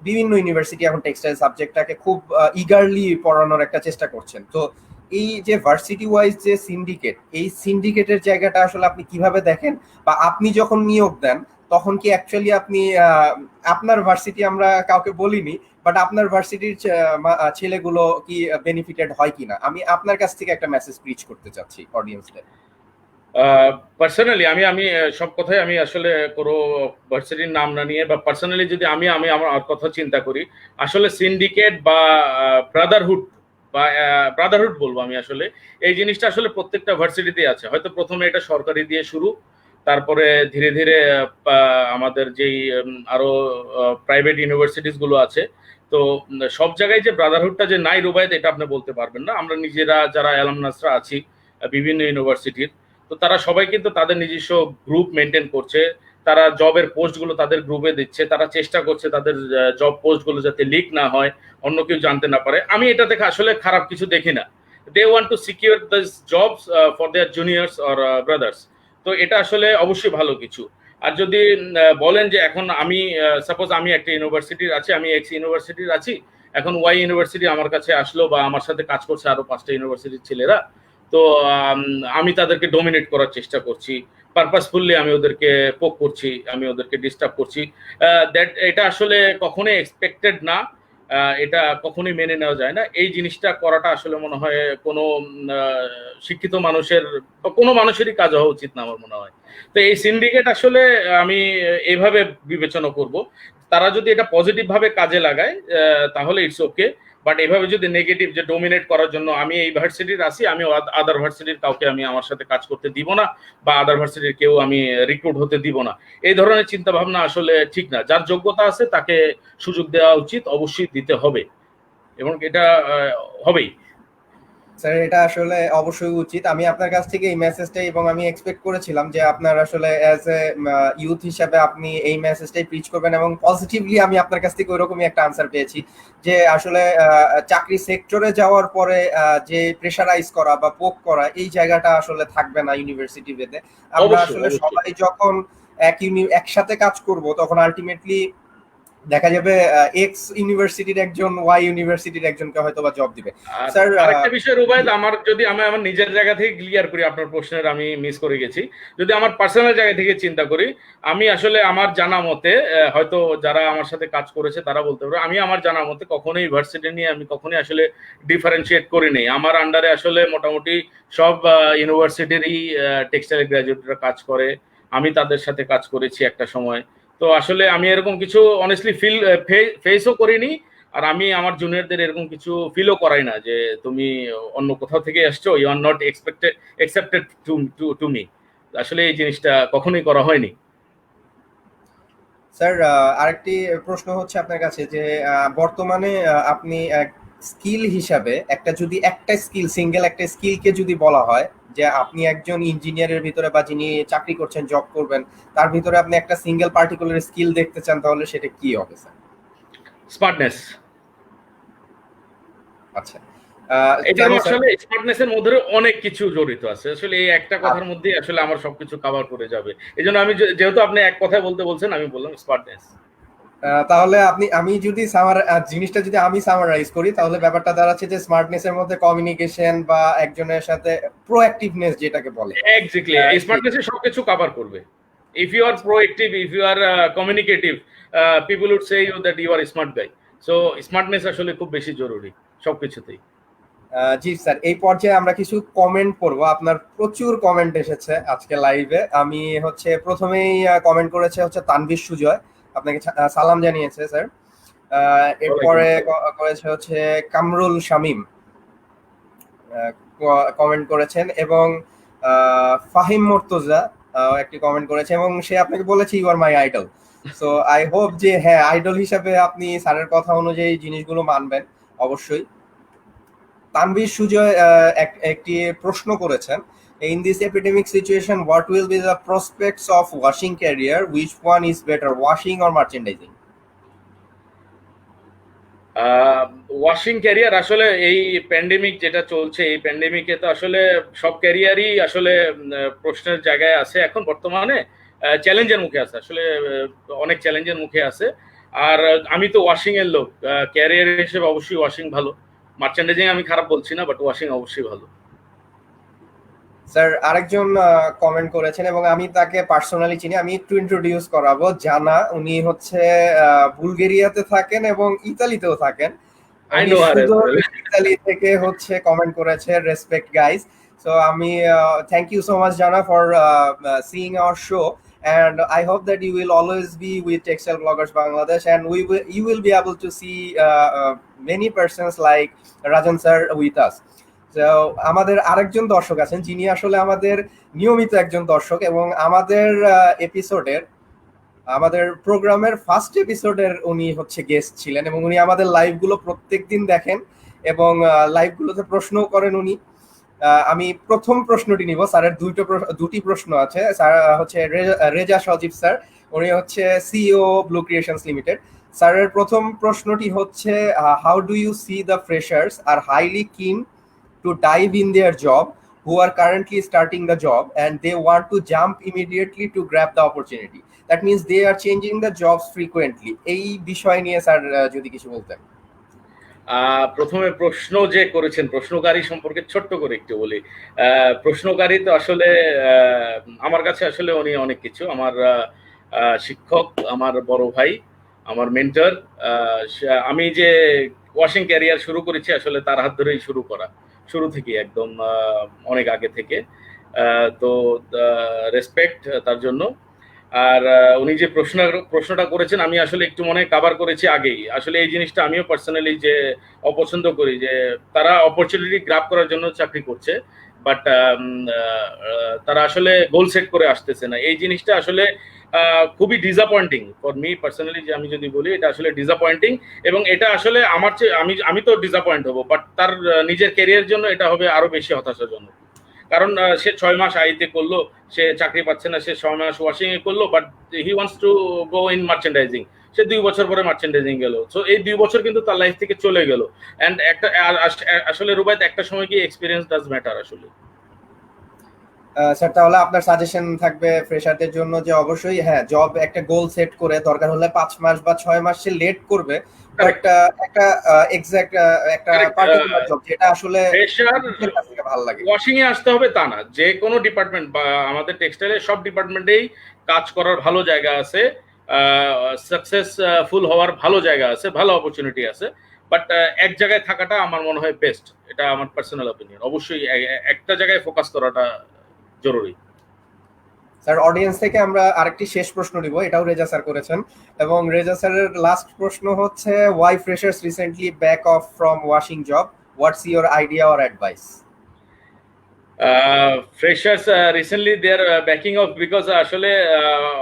বিভিন্ন ইউনিভার্সিটি এখন টেক্সটাইল সাবজেক্টটাকে খুব ইগারলি পড়ানোর একটা চেষ্টা করছেন। তো এই যে ভার্সিটি ওয়াইজ যে সিন্ডিকেট, এই সিন্ডিকেটের জায়গাটা আসলে আপনি কিভাবে দেখেন, বা আপনি যখন নিয়োগ দেন তখন কি অ্যাকচুয়ালি আপনি আপনার ভার্সিটি আমরা কাউকে বলিনি, বাট আপনার ভার্সিটির ছেলেগুলো কি বেনিফিটেড হয় কিনা, আমি আপনার কাছ থেকে একটা মেসেজ প্রিচ করতে চাচ্ছি অডিয়েন্সদের। পার্সোনালি আমি আমি সব কথাই আমি আসলে কোনো ভার্সিটির নাম না নিয়ে, বা পার্সোনালি যদি আমি আমি আমার কথা চিন্তা করি, আসলে সিন্ডিকেট বা ব্রাদারহুড বা ব্রাদারহুড বলবো আমি, আসলে এই জিনিসটা আসলে প্রত্যেকটা ভার্সিটিতে আছে। হয়তো প্রথমে এটা সরকারি দিয়ে শুরু, তারপরে ধীরে ধীরে আমাদের যেই আরো প্রাইভেট ইউনিভার্সিটিস গুলো আছে, তো সব জায়গায় যে ব্রাদারহুডটা যে নাই রুবায়েত, এটা আপনি বলতে পারবেন না। আমরা নিজেরা যারা অ্যালামনাসরা আছি বিভিন্ন ইউনিভার্সিটির, তো তারা সবাই কিন্তু তাদের নিজস্ব গ্রুপ মেনটেন করছে, তারা জবের পোস্টগুলো তাদের গ্রুপে দিচ্ছে, তারা চেষ্টা করছে তাদের জব পোস্টগুলো যাতে লিক না হয়, অন্য কেউ জানতে না পারে। আমি এটা দেখে আসলে খারাপ কিছু দেখি না। They want to secure this jobs for their juniors or brothers. তো এটা আসলে অবশ্যই ভালো কিছু। আর যদি বলেন যে এখন আমি সাপোজ আমি একটা ইউনিভার্সিটির আছি, আমি এক্স ইউনিভার্সিটির আছি, এখন ওয়াই ইউনিভার্সিটি আমার কাছে আসলো বা আমার সাথে কাজ করছে আরো 5টা ইউনিভার্সিটির ছেলেরা, তো আমি তাদেরকে ডোমিনেট করার চেষ্টা করছি, পারপাসফুলি আমি ওদেরকে পোক করছি, আমি ওদেরকে ডিস্টার্ব করছি, দ্যাট এটা আসলে কখনোই এক্সপেক্টেড না, এটা কখনোই মেনে নেওয়া যায় না। এই জিনিসটা করাটা আসলে মনে হয় কোনো শিক্ষিত মানুষের বা কোনো মানুষেরই কাজ হওয়া উচিত না আমার মনে হয়। তো এই সিন্ডিকেট আসলে আমি এইভাবে বিবেচনা করব, তারা যদি এটা পজিটিভ ভাবে কাজে লাগায় তাহলে ইটস ওকে, বাট এভাবে যদি নেগেটিভ যে ডোমিনেট করার জন্য আমি এই ভার্সিটির আছি, আমি আদার ভার্সিটির কাউকে আমি আমার সাথে কাজ করতে দিব না, বা আদার ভার্সিটির কেউ আমি রিক্রুট হতে দিব না, এই ধরনের চিন্তা ভাবনা আসলে ঠিক না। যার যোগ্যতা আছে তাকে সুযোগ দেওয়া উচিত, অবশ্যই দিতে হবে, এবং এটা হবেই। স্যার এটা আসলে অবশ্যই উচিত। আমি আপনার কাছ থেকে এই মেসেজটাই, এবং আমি এক্সপেক্ট করেছিলাম যে আপনার আসলে অ্যাজ এ ইউথ হিসাবে আপনি এই মেসেজটাই প্রিচ করবেন, এবং পজিটিভলি আমি আপনার কাছ থেকে ওইরকমই একটা আনসার পেয়েছি যে আসলে চাকরি সেক্টরে যাওয়ার পরে যে প্রেশারাইজ করা বা পোক করা, এই জায়গাটা আসলে থাকবে না ইউনিভার্সিটি ভেদে। আমরা আসলে সবাই যখন একসাথে কাজ করব, তখন আলটিমেটলি দেখা যাবে এক্স ইউনিভার্সিটির একজন ওয়াই ইউনিভার্সিটির একজনকে হয়তো বা জব দিবে। স্যার আরেকটা বিষয় রুবায়েত, আমার যদি আমি আমার নিজের জায়গা থেকে ক্লিয়ার করি, আপনার প্রশ্নের আমি মিস করে গেছি, যদি আমার পার্সোনাল জায়গা থেকে চিন্তা করি, আমি আসলে আমার জানা মতে, হয়তো যারা আমার সাথে কাজ করেছে তারা বলতে পারবে, আমি আমার জানা মতে কখনোই ইউনিভার্সিটি নিয়ে আমি কখনোই আসলে ডিফারেন্সিয়েট করি নেই। আমার আন্ডারে আসলে মোটামুটি সব ইউনিভার্সিটিরই টেক্সটাইল গ্রাজুয়েটরা কাজ করে, আমি তাদের সাথে কাজ করেছি একটা সময়। তো আসলে আমি এরকম কিছু অনেস্টলি ফেসও করিনি, আর আমি আমার জুনিয়রদের এরকম কিছু ফিলও করাই না যে তুমি অন্য কোথাও থেকে আসছো, you are not accepted to me. আসলে এই জিনিসটা কখনোই করা হয়নি। স্যার আরেকটি প্রশ্ন হচ্ছে আপনার কাছে যে বর্তমানে আপনি স্কিল হিসাবে একটা সিঙ্গেল একটা স্কিলকে যদি বলা হয় যে আপনি একজন ইঞ্জিনিয়ারের ভিতরে বা যিনি চাকরি করছেন, জব করবেন, তার ভিতরে আপনি একটা সিঙ্গেল পার্টিকুলার স্কিল দেখতে চান, তাহলে সেটা কি হবে স্যার? স্মার্টনেস। আচ্ছা, এটা আসলে স্মার্টনেসের মধ্যে অনেক কিছু জড়িত আছে, আসলে এই একটা কথার মধ্যে আসলে আমার সবকিছু কভার করে যাবে। এই জন্য আমি যেহেতু আপনি এক কথায় বলতে বলছেন, আমি বললাম স্মার্টনেস। তাহলে আমি যদি জিনিসটা যদি আমি সামারাইজ করি, তাহলে ব্যাপারটা দাঁড়াচ্ছে যে স্মার্টনেস এর মধ্যে কমিউনিকেশন বা একজনের সাথে প্রোঅ্যাক্টিভনেস যেটাকে বলে। এক্স্যাক্টলি, সেই স্মার্টনেস সবকিছু কভার করবে। ইফ ইউ আর আচ্ছা। Proactive, if you are communicative, people would say you that you are smart guy. So smartness আসলে খুব বেশি জরুরি সবকিছুতেই। জি স্যার, এই পর্যায়ে আমরা কিছু কমেন্ট করব। আপনার প্রচুর কমেন্ট এসেছে আজকে লাইভে। আমি হচ্ছে প্রথমেই কমেন্ট করেছে হচ্ছে তানভীর সুজয়, আপনাকে সালাম জানিয়েছে স্যার। ওয়ালাইকুম এরপরে আসসালাম। করেছে হচ্ছে কামরুল শামীম, কমেন্ট করেছেন, এবং ফাহিম মুর্তজা একটি কমেন্ট করেছে, এবং সে আপনাকে বলেছে you are my idol. So I hope যে হ্যাঁ, আইডল হিসাবে আপনি স্যারের কথা অনুযায়ী জিনিসগুলো মানবেন অবশ্যই। তানভীর সুজয় একটি প্রশ্ন করেছেন, in this epidemic situation what will be the prospects of washing career, which one is better, washing or merchandising? Washing career আসলে এই প্যান্ডেমিক যেটা চলছে, এই প্যান্ডেমিকে তো আসলে সব ক্যারিয়ারই আসলে প্রশ্নের জায়গায় আছে এখন বর্তমানে। চ্যালেঞ্জের মুখে আছে আসলে, অনেক চ্যালেঞ্জের মুখে আছে। আর আমি তো ওয়াশিং এর লোক, ক্যারিয়ার হিসেবে অবশ্যই ওয়াশিং ভালো। মার্চেন্ডাইজিং আমি খারাপ বলছি না, বাট ওয়াশিং অবশ্যই ভালো। স্যার আরেকজন কমেন্ট করেছেন, এবং আমি তাকে পার্সোনালি চিনি, আমি একটু ইন্ট্রোডিউস করাবো। জানা, উনি হচ্ছে বুলগেরিয়াতে থাকেন এবং ইতালিতেও থাকেন। আই উনি নো হার এজ সুদূর ওয়েল। ইতালি থেকে হচ্ছে কমেন্ট করেছে, রেসপেক্ট গাইস। সো আমি থ্যাংক ইউ সো মাচ জানা for seeing our show, and I hope that you will always be with Textile Bloggers Bangladesh, and you will be able to see many persons like Rajan sir with us. তো আমাদের আরেকজন দর্শক আছেন, যিনি আসলে আমাদের নিয়মিত একজন দর্শক, এবং আমাদের প্রোগ্রামের ফার্স্ট এপিসোডের উনি হচ্ছে গেস্ট ছিলেন, এবং উনি আমাদের লাইভগুলো প্রত্যেকদিন দেখেন এবং লাইভগুলোতে প্রশ্নও করেন উনি। আমি প্রথম প্রশ্নটি নিব। স্যারের দুটি প্রশ্ন আছে। স্যার হচ্ছে রেজা সজীব স্যার, উনি হচ্ছে সিইও ব্লু ক্রিয়েশনস লিমিটেড। স্যারের প্রথম প্রশ্নটি হচ্ছে, how do you see the freshers are highly keen to dive in their job, who are currently starting the job and they want to jump immediately to grab the opportunity? That means they are changing the jobs frequently. এই বিষয় নিয়ে sir যদি কিছু বলতেন। প্রথমে প্রশ্ন যে করেছেন, প্রশ্নকারী সম্পর্কে ছোট্ট করে একটু বলি। প্রশ্নকারী তো আসলে আমার কাছে আসলে উনি অনেক কিছু। আমার শিক্ষক, আমার বড় ভাই, আমার মেন্টর। আমি যে ওয়াশিং ক্যারিয়ার শুরু করেছি আসলে তার হাত ধরেই শুরু করা, শুরু থেকে একদম অনেক আগে থেকে। তো রেসপেক্ট তার জন্য। আর উনি যে প্রশ্নটা করেছেন, আমি আসলে একটু মনে কাভার করেছি আগেই। আসলে এই জিনিসটা আমিও পার্সোনালি যে অপছন্দ করি, যে তারা অপরচুনিটি গ্রাব করার জন্য চাকরি করছে, বাট তারা আসলে গোল সেট করে আসতেছে না। এই জিনিসটা আসলে খুবই ডিসঅ্যাপয়েন্টিং ফর মি পার্সোনালি। যে আমি যদি বলি, এটা আসলে ডিসঅ্যাপয়েন্টিং, এবং এটা আসলে আমার চেয়ে আমি তো ডিসঅ্যাপয়েন্ট হবো, বাট তার নিজের ক্যারিয়ার জন্য এটা হবে আরো বেশি হতাশাজনক। কারণ সে 6 মাস আইতে করলো, সে চাকরি পাচ্ছে না, সে 6 মাস ওয়াশিং এ করলো, but he wants to go in merchandising. সে 2 বছর পরে মার্চেন্ডাইজিং গেল। সো এই 2 বছর কিন্তু তার লাইফ থেকে চলে গেল। অ্যান্ড একটা আসলে রুবাইত, একটা সময় গিয়ে এক্সপিরিয়েন্স ডাজ ম্যাটার আসলে। স্যার তাহলে আপনার সাজেশন থাকবে ফ্রেশারদের জন্য যে অবশ্যই হ্যাঁ, জব একটা গোল সেট করে, দরকার হলে 5 মাস বা 6 মাস সে লেট করবে, বাট একটা এক্সাক্ট একটা পার্টিকুলার জব যেটা আসলে ফ্রেশার নিজের কাছ থেকে ভালো লাগে। ওয়াশিং এ আসতে হবে তা না, যে কোনো ডিপার্টমেন্ট বা আমাদের টেক্সটাইলের সব ডিপার্টমেন্টেই কাজ করার ভালো জায়গা আছে, সাকসেসফুল হওয়ার ভালো জায়গা আছে, ভালো অপরচুনিটি আছে। বাট এক জায়গায় থাকাটা আমার মনে হয় বেস্ট। এটা আমার পার্সোনাল অপিনিয়ন। অবশ্যই একটা জায়গায় ফোকাস করাটা জরুরি। স্যার অডিয়েন্স থেকে আমরা আরেকটি শেষ প্রশ্ন নিব, এটাও রেজা স্যার করেছেন, এবং রেজা স্যারের লাস্ট প্রশ্ন হচ্ছে, why freshers recently back off from washing job, what's your idea or advice? Freshers recently they are backing off because আসলে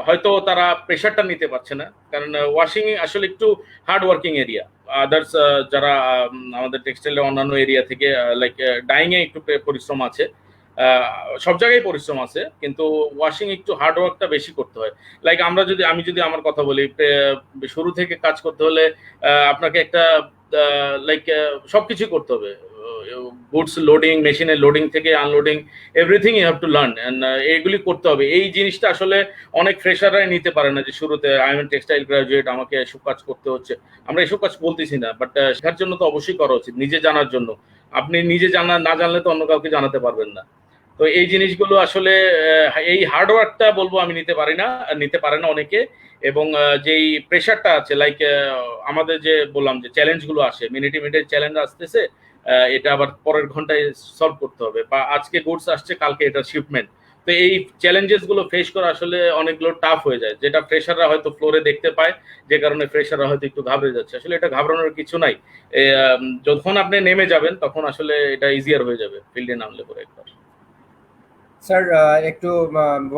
হয়তো তারা প্রেশারটা নিতে পারছে না। কারণ ওয়াশিং আসলে একটু হার্ড ওয়ার্কিং এরিয়া। আদার্স যারা আমাদের টেক্সটাইলের অন্যান্য এরিয়া থেকে, লাইক ডাইং এ একটু পরিশ্রম আছে, সব জায়গায় পরিশ্রম আছে, কিন্তু ওয়াশিং একটু হার্ড ওয়ার্কটা বেশি করতে হয়। লাইক আমি যদি আমার কথা বলি, শুরু থেকে কাজ করতে হলে আপনাকে একটা লাইক সবকিছু করতে হবে, গুডস লোডিং, মেশিনের লোডিং থেকে unloading, everything you have to learn, and এইগুলি করতে হবে। এই জিনিসটা আসলে অনেক ফ্রেশাররাই নিতে পারে না, যে শুরুতে আই এম টেক্সটাইল গ্রাজুয়েট, আমাকে এসব কাজ করতে হচ্ছে। আমরা এসব কাজ বলতেছি না, বাট শেখার জন্য তো অবশ্যই করা উচিত, নিজে জানার জন্য। আপনি নিজে না জানলে তো অন্য কাউকে জানাতে পারবেন না। তো এই জিনিসগুলো আসলে এই হার্ডওয়ার্কটা বলবো আমি নিতে পারে না অনেকে। এবং যেই প্রেশারটা আছে, লাইক আমাদের যে বললাম যে চ্যালেঞ্জগুলো আসে, মিনিটে মিনিটে চ্যালেঞ্জ আসতেছে, এটা আবার পরের ঘন্টায় সলভ করতে হবে, বা আজকে গুডস আসছে, কালকে এটা শিপমেন্ট। তো এই চ্যালেঞ্জেস গুলো ফেস করা আসলে অনেকগুলো টাফ হয়ে যায়, যেটা ফ্রেশাররা হয়তো ফ্লোরে দেখতে পায়, যে কারণে ফ্রেশাররা হয়তো একটু ঘাবড়ে যাচ্ছে। আসলে এটা ঘাবড়ানোর কিছু নাই। যখন আপনি নেমে যাবেন তখন আসলে এটা ইজিয়ার হয়ে যাবে ফিল্ডে নামলে পরে একবার। স্যার একটু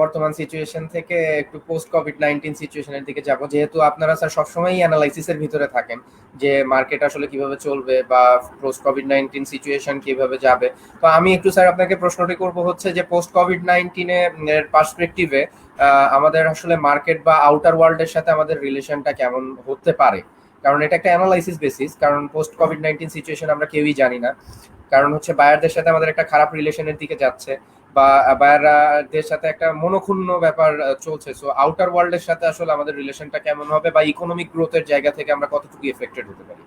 বর্তমান সিচুয়েশন থেকে একটু পোস্ট কোভিড-19 সিচুয়েশনের দিকে যাব, যেহেতু আপনারা স্যার সবসময়ই অ্যানালাইসিসের ভিতরে থাকেন যে মার্কেট আসলে কিভাবে চলবে বা পোস্ট কোভিড-19 সিচুয়েশন কিভাবে যাবে। তো আমি একটু স্যার আপনাকে প্রশ্নটি করব হচ্ছে যে পোস্ট কোভিড-19 এর পার্সপেক্টিভে আমাদের আসলে মার্কেট বা আউটার ওয়ার্ল্ডের সাথে আমাদের রিলেশনটা কেমন হতে পারে, কারণ এটা একটা অ্যানালাইসিস বেসিস। কারণ পোস্ট কোভিড-19 সিচুয়েশন আমরা কেউই জানি না, কারণ হচ্ছে বায়ারদের সাথে আমাদের একটা খারাপ রিলেশনের দিকে যাচ্ছে, বা বায়ারদের সাথে একটা মনোক্ষুণ্ণ ব্যাপার চলছে। সো আউটার ওয়ার্ল্ডের সাথে আসলে আমাদের রিলেশনটা কেমন হবে, বা ইকোনমিক গ্রোথের জায়গা থেকে আমরা কতটুকু এফেক্টেড হতে পারি?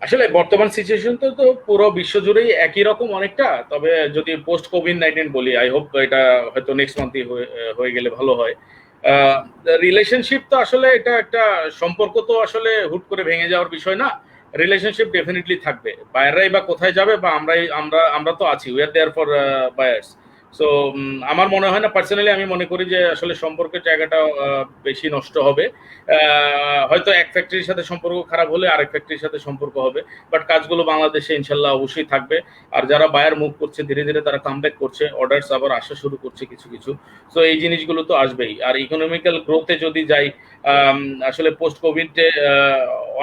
আসলে বর্তমান সিচুয়েশন তো পুরো বিশ্ব জুড়েই একই রকম অনেকটা। তবে যদি পোস্ট কোভিড-19 বলি, আই হোপ এটা হয়তো নেক্সট মান্থই হয়ে গেলে ভালো হয়। রিলেশনশিপ তো আসলে এটা একটা সম্পর্ক, তো আসলে হুট করে ভেঙে যাওয়ার বিষয় না। রিলেশনশিপ ডেফিনেটলি থাকবে। বায়াররাই বা কোথায় যাবে, বা আমরা তো আছি, we are there for buyers. So আমার মনে হয় না, পার্সোনালি আমি মনে করি যে আসলে সম্পর্কের জায়গাটা বেশি নষ্ট হবে। হয়তো এক ফ্যাক্টরির সাথে সম্পর্ক খারাপ হলে আরেক ফ্যাক্টরির সাথে সম্পর্ক হবে, বাট কাজগুলো বাংলাদেশে ইনশাল্লাহ অবশ্যই থাকবে। আর যারা বায়ার মুভ করছে, ধীরে ধীরে তারা কামব্যাক করছে, অর্ডারস আবার আসা শুরু করছে কিছু কিছু। সো এই জিনিসগুলো তো আসবেই। আর ইকোনমিক্যাল গ্রোথে যদি যাই, আসলে পোস্ট কোভিডে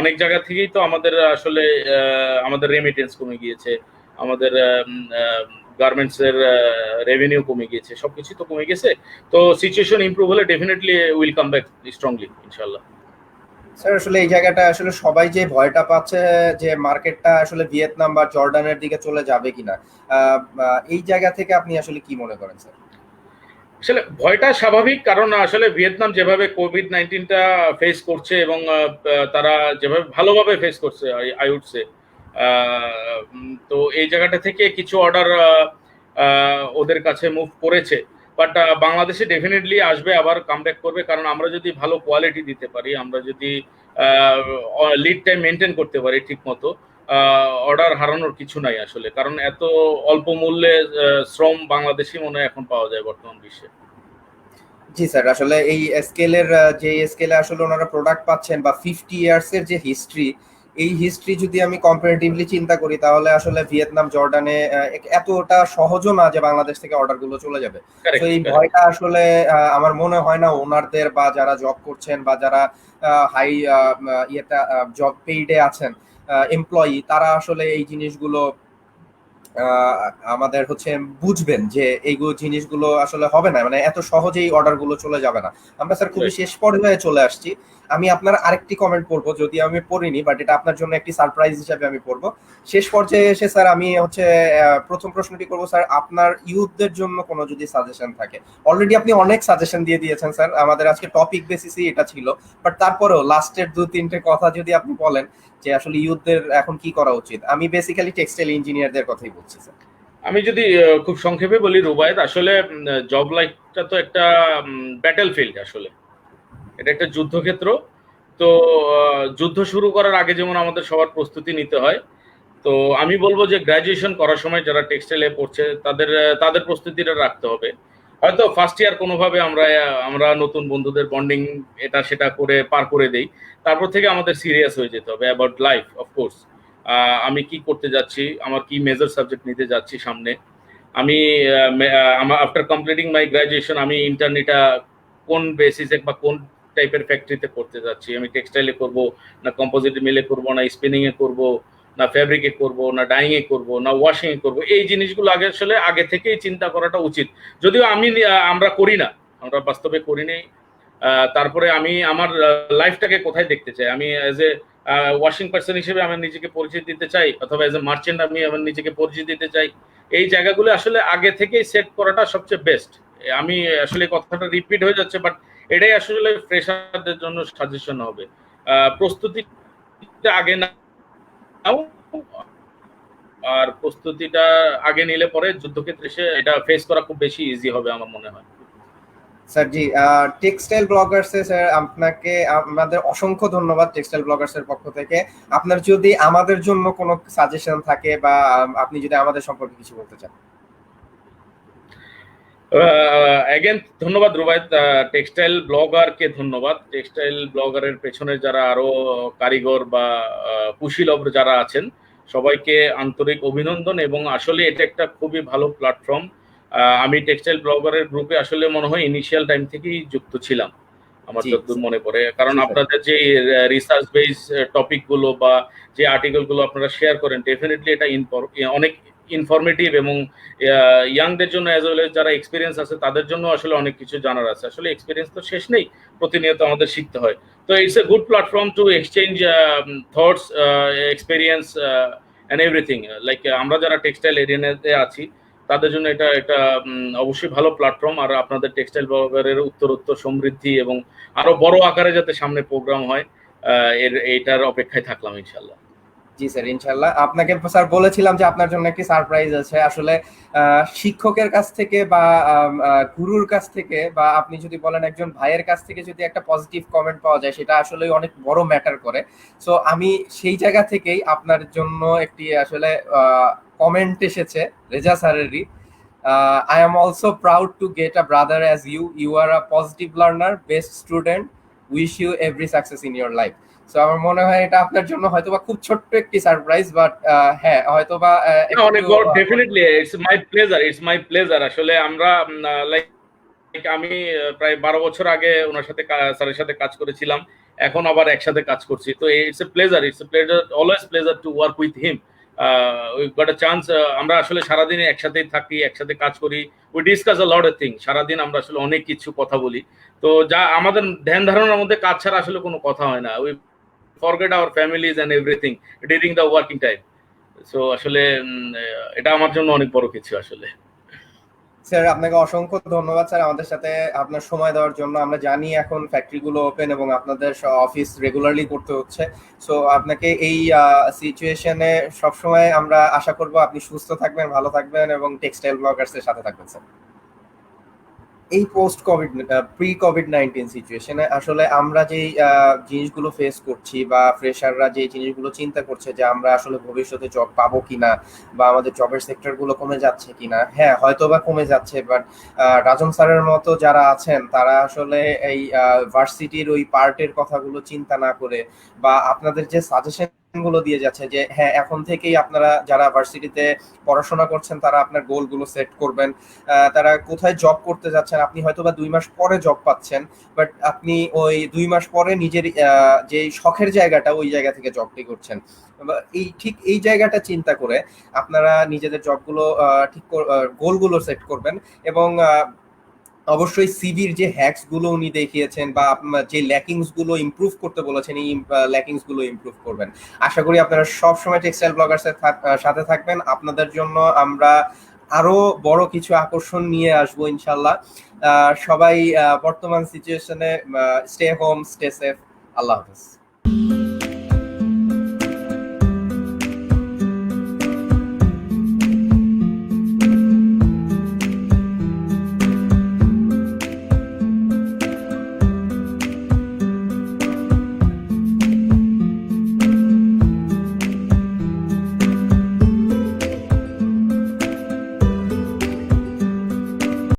অনেক জায়গা থেকেই তো আমাদের আসলে আমাদের রেমিটেন্স কমে গিয়েছে, আমাদের গার্মেন্টস এর রেভিনিউ কমে গিয়েছে, সবকিছু তো কমে গেছে। তো সিচুয়েশন ইমপ্রুভ হলে definitely will come back strongly ইনশাল্লাহ। স্যার আসলে এই জায়গাটা আসলে সবাই যে ভয়টা পাচ্ছে যে মার্কেটটা আসলে ভিয়েতনাম বা জর্ডানের দিকে চলে যাবে কিনা, এই জায়গা থেকে আপনি আসলে কি মনে করেন স্যার? আসলে ভয়টা স্বাভাবিক, কারণ আসলে ভিয়েতনাম যেভাবে কোভিড-19টা ফেস করছে, এবং তারা যেভাবে ভালোভাবে ফেস করছে, আই উড সে, তো এই জায়গাটা থেকে কিছু অর্ডার ওদের কাছে মুভ করেছে। বাট বাংলাদেশে ডেফিনেটলি আসবে, আবার কামব্যাক করবে, কারণ আমরা যদি ভালো কোয়ালিটি দিতে পারি, আমরা যদি লিড টাইম মেনটেন করতে পারি ঠিক মতো, অর্ডার হারানোর কিছু নাই আসলে। কারণ এত অল্প মূল্যে শ্রম বাংলাদেশি মনে হয় এখন পাওয়া যায় বর্তমান বিশ্বে। জি স্যার, আসলে এই স্কেলের যে স্কেলে আসলে ওনারা প্রোডাক্ট পাচ্ছেন, বা 50 ইয়ার্স এর যে হিস্ট্রি, এই হিস্ট্রি যদি আমি কম্পারেটিভলি চিন্তা করি, তাহলে আসলে ভিয়েতনাম জর্ডানে এতটা সহজও না যে বাংলাদেশ থেকে অর্ডার গুলো চলে যাবে। তো কারেক্ট, এই কারেক্ট। ভয়টা আসলে আমার মনে হয় না ওনারদের, বা যারা জব করছেন, বা যারা হাই ইয়েটা জব পেইডে আছেন, এমপ্লয়ি, তারা আসলে এই জিনিসগুলো আহ, আমাদের হচ্ছে বুঝবেন যে এইগুলো জিনিসগুলো আসলে হবে না, মানে এত সহজেই অর্ডার গুলো চলে যাবে না। আমরা স্যার খুবই রাইট। শেষ পর্যায়ে চলে আসছি। আমি আপনার আরেকটি কমেন্ট পড়বো, যদি আমি পড়িনি, বাট এটা আপনার জন্য একটি সারপ্রাইজ হিসাবে আমি পড়বো শেষ পর্যায়ে এসে। স্যার আমি হচ্ছে প্রথম প্রশ্নটি করবো স্যার, আপনার ইউথদের জন্য কোনো যদি সাজেশন থাকে। অলরেডি আপনি অনেক সাজেশন দিয়ে দিয়েছেন স্যার, আমাদের আজকে টপিক বেসিসই এটা ছিল, বাট তারপরেও লাস্টের 2-3টে কথা যদি আপনি বলেন যে আসলে ইউথদের এখন কি করা উচিত। আমি বেসিক্যালি টেক্সটাইল ইঞ্জিনিয়ারদের কথাই বলছি স্যার। আমি যদি খুব সংক্ষেপে বলি রুবায়েত, আসলে জব লাইফটা তো একটা ব্যাটেল ফিল্ড আসলে, এটা একটা যুদ্ধক্ষেত্র। তো যুদ্ধ শুরু করার আগে যেমন আমাদের সবার প্রস্তুতি নিতে হয়, তো আমি বলবো যে গ্রাজুয়েশন করার সময় যারা টেক্সটাইলে পড়ছে তাদের তাদের প্রস্তুতিটা রাখতে হবে। হয়তো ফার্স্ট ইয়ার কোনোভাবে আমরা নতুন বন্ধুদের বন্ডিং এটা সেটা করে পার করে দেই, তারপর থেকে আমাদের সিরিয়াস হয়ে যেতে হবে অ্যাবাউট লাইফ। অফকোর্স আমি কি করতে যাচ্ছি, আমার কি মেজর সাবজেক্ট নিতে যাচ্ছি সামনে, আমি আমার আফটার কমপ্লিটিং মাই গ্রাজুয়েশন আমি ইন্টার্নিটা কোন বেসিসে বা কোন টাইপের ফ্যাক্টরিতে করতে যাচ্ছি, আমি টেক্সটাইলে করব, না কম্পোজিট মিলে করব, না স্পিনিং এ করব, না ফ্যাব্রিকে করব, না ডাইং এ করব, না ওয়াশিং এ করব। এই জিনিসগুলো আগে থেকেই চিন্তা করাটা উচিত। যদিও আমরা করি না, আমরা বাস্তবে করি নেই। তারপরে আমি আমার লাইফটাকে কোথায় দেখতে চাই, আমি অ্যাজ এ ওয়াশিং পার্সন হিসেবে আমি নিজেকে পরিচয় দিতে চাই, অথবা এজ এ মার্চেন্ট আমি আমার নিজেকে পরিচয় দিতে চাই, এই জায়গাগুলো আসলে আগে থেকেই সেট করাটা সবচেয়ে বেস্ট। আমি আসলে কথাটা রিপিট হয়ে যাচ্ছে, বাট এটাই আসলে ফ্রেশারদের জন্য সাজেশন হবে। প্রস্তুতিটা আগে নাও, আর প্রস্তুতিটা আগে নিলে পরে যুদ্ধক্ষেত্রে এসে এটা ফেস করা খুব বেশি ইজি হবে আমার মনে হয়। স্যার জি, টেক্সটাইল ব্লগার্সে স্যার আপনাকে আমাদের অসংখ্য ধন্যবাদ টেক্সটাইল ব্লগার্সের পক্ষ থেকে। আপনার যদি আমাদের জন্য কোনো সাজেশন থাকে বা আপনি যদি আমাদের সম্পর্কে কিছু বলতে চান। অ্যাগেন ধন্যবাদ রুবায়েত, টেক্সটাইল ব্লগারকে ধন্যবাদ। টেক্সটাইল ব্লগারের পেছনে যারা আরো কারিগর বা কুশীলব যারা আছেন সবাইকে আন্তরিক অভিনন্দন, এবং আসলে এটা একটা খুবই ভালো প্ল্যাটফর্ম। আমি টেক্সটাইল ব্লগারের গ্রুপে আসলে মনে হয় ইনিশিয়াল টাইম থেকেই যুক্ত ছিলাম আমার জি যতদূর মনে পড়ে, কারণ জি স্যার। আপনাদের যে রিসার্চ বেস টপিক গুলো বা যে আর্টিকেল গুলো আপনারা শেয়ার করেন, ডেফিনেটলি এটা অনেক ইনফরমেটিভ, এবং ইয়াংদের জন্য অ্যাজ ওয়েল এজ যারা এক্সপিরিয়েন্স আছে তাদের জন্য আসলে অনেক কিছু জানার আছে। আসলে এক্সপিরিয়েন্স তো শেষ নেই, প্রতিনিয়ত আমাদের শিখতে হয়। তো it's a good platform to exchange thoughts, experience and everything. Like আমরা যারা টেক্সটাইল এরিয়াতে আছি তাদের জন্য এটা একটা অবশ্যই ভালো প্ল্যাটফর্ম। আর আপনাদের টেক্সটাইল ব্লগারের উত্তরোত্তর সমৃদ্ধি এবং আরো বড় আকারে যাতে সামনে প্রোগ্রাম হয়, এইটার অপেক্ষায় থাকলাম ইনশাল্লাহ। জি স্যার, ইনশাল্লাহ। আপনাকে স্যার বলেছিলাম যে আপনার জন্য একটি সারপ্রাইজ আছে। আসলে শিক্ষকের কাছ থেকে বা গুরুর কাছ থেকে, বা আপনি যদি বলেন একজন ভাইয়ের কাছ থেকে যদি একটা পজিটিভ কমেন্ট পাওয়া যায়, সেটা আসলে অনেক বড় ম্যাটার করে। সো আমি সেই জায়গা থেকেই আপনার জন্য একটি আসলে কমেন্ট এসেছে Reza স্যারেরই। I am also proud to get a brother as you. You are a positive learner, best student. Wish you every success in your life. So আমার মনে হয় এটা আপনার জন্য হয়তোবা খুব ছোট্ট একটি সারপ্রাইজ, বাট হ্যাঁ হয়তোবা অনেক একটু বড়, ডেফিনেটলি ইটস মাই প্লেজার। আসলে আমরা লাইক আমি প্রায় 12 বছর আগে ওনার সাথে স্যারের সাথে কাজ করেছিলাম, এখন আবার একসাথে কাজ করছি। তো it's a pleasure, always pleasure to work with him. We got a chance. আমরা আসলে সারাদিন একসাথেই থাকি, একসাথে কাজ করি, we discuss a lot of thing. সারাদিন আমরা আসলে অনেক কিছু কথা বলি। তো যা আমাদের ধ্যান ধারণার মধ্যে কাজ ছাড়া আসলে কোনো কথা হয় না। We forget our families and everything during the working time. So আসলে এটা আমার জন্য অনেক বড় কিছু আসলে। স্যার আপনাকে অসংখ্য ধন্যবাদ স্যার আমাদের সাথে আপনার সময় দেওয়ার জন্য। আমরা জানি এখন ফ্যাক্টরিগুলো ওপেন এবং আপনাদের অফিস রেগুলারলি করতে হচ্ছে। সো আপনাকে এই সিচুয়েশনে সবসময় আমরা আশা করব আপনি সুস্থ থাকবেন, ভালো থাকবেন এবং টেক্সটাইল ব্লগার্সের সাথে থাকবেন স্যার। এই পোস্ট কোভিড প্রি কোভিড-19 সিচুয়েশনে আসলে আমরা যেই জিনিসগুলো ফেস করছি, বা ফ্রেশাররা যে জিনিসগুলো চিন্তা করছে যে আমরা আসলে ভবিষ্যতে জব পাবো কিনা, বা আমাদের জবের সেক্টরগুলো কমে যাচ্ছে কিনা, হ্যাঁ হয়তো বা কমে যাচ্ছে, বাট রাজন স্যারের মতো যারা আছেন তারা আসলে এই ভার্সিটির ওই পার্টের কথাগুলো চিন্তা না করে, বা আপনাদের যে সাজেশন গুলো দিয়ে যাচ্ছে যে হ্যাঁ এখন থেকেই আপনারা যারা ভার্সিটিতে পড়াশোনা করছেন তারা আপনার গোলগুলো সেট করবেন। তারা কোথায় জব করতে যাচ্ছেন, আপনি হয়তো বা 2 মাস পরে জব পাচ্ছেন, বাট আপনি ওই 2 মাস পরে নিজের যে শখের জায়গাটা ওই জায়গা থেকে জবটি করছেন। এই ঠিক এই জায়গাটা চিন্তা করে আপনারা নিজেদের জবগুলো ঠিক গোলগুলো সেট করবেন। এবং অবশ্যই সিভির যে হ্যাকস গুলো উনি দেখিয়েছেন, বা যে ল্যাকিংস গুলো ইমপ্রুভ করতে বলেছেন, এই ল্যাকিংস গুলো ইমপ্রুভ করবেন। আশা করি আপনারা সব সময় টেক্সটাইল ব্লগার্স এর সাথে থাকবেন। আপনাদের জন্য আমরা আরো বড় কিছু আকর্ষণ নিয়ে আসবো ইনশাল্লাহ। সবাই বর্তমান সিচুয়েশনে স্টে হোম, স্টে সেফ। আল্লাহ হাফেজ।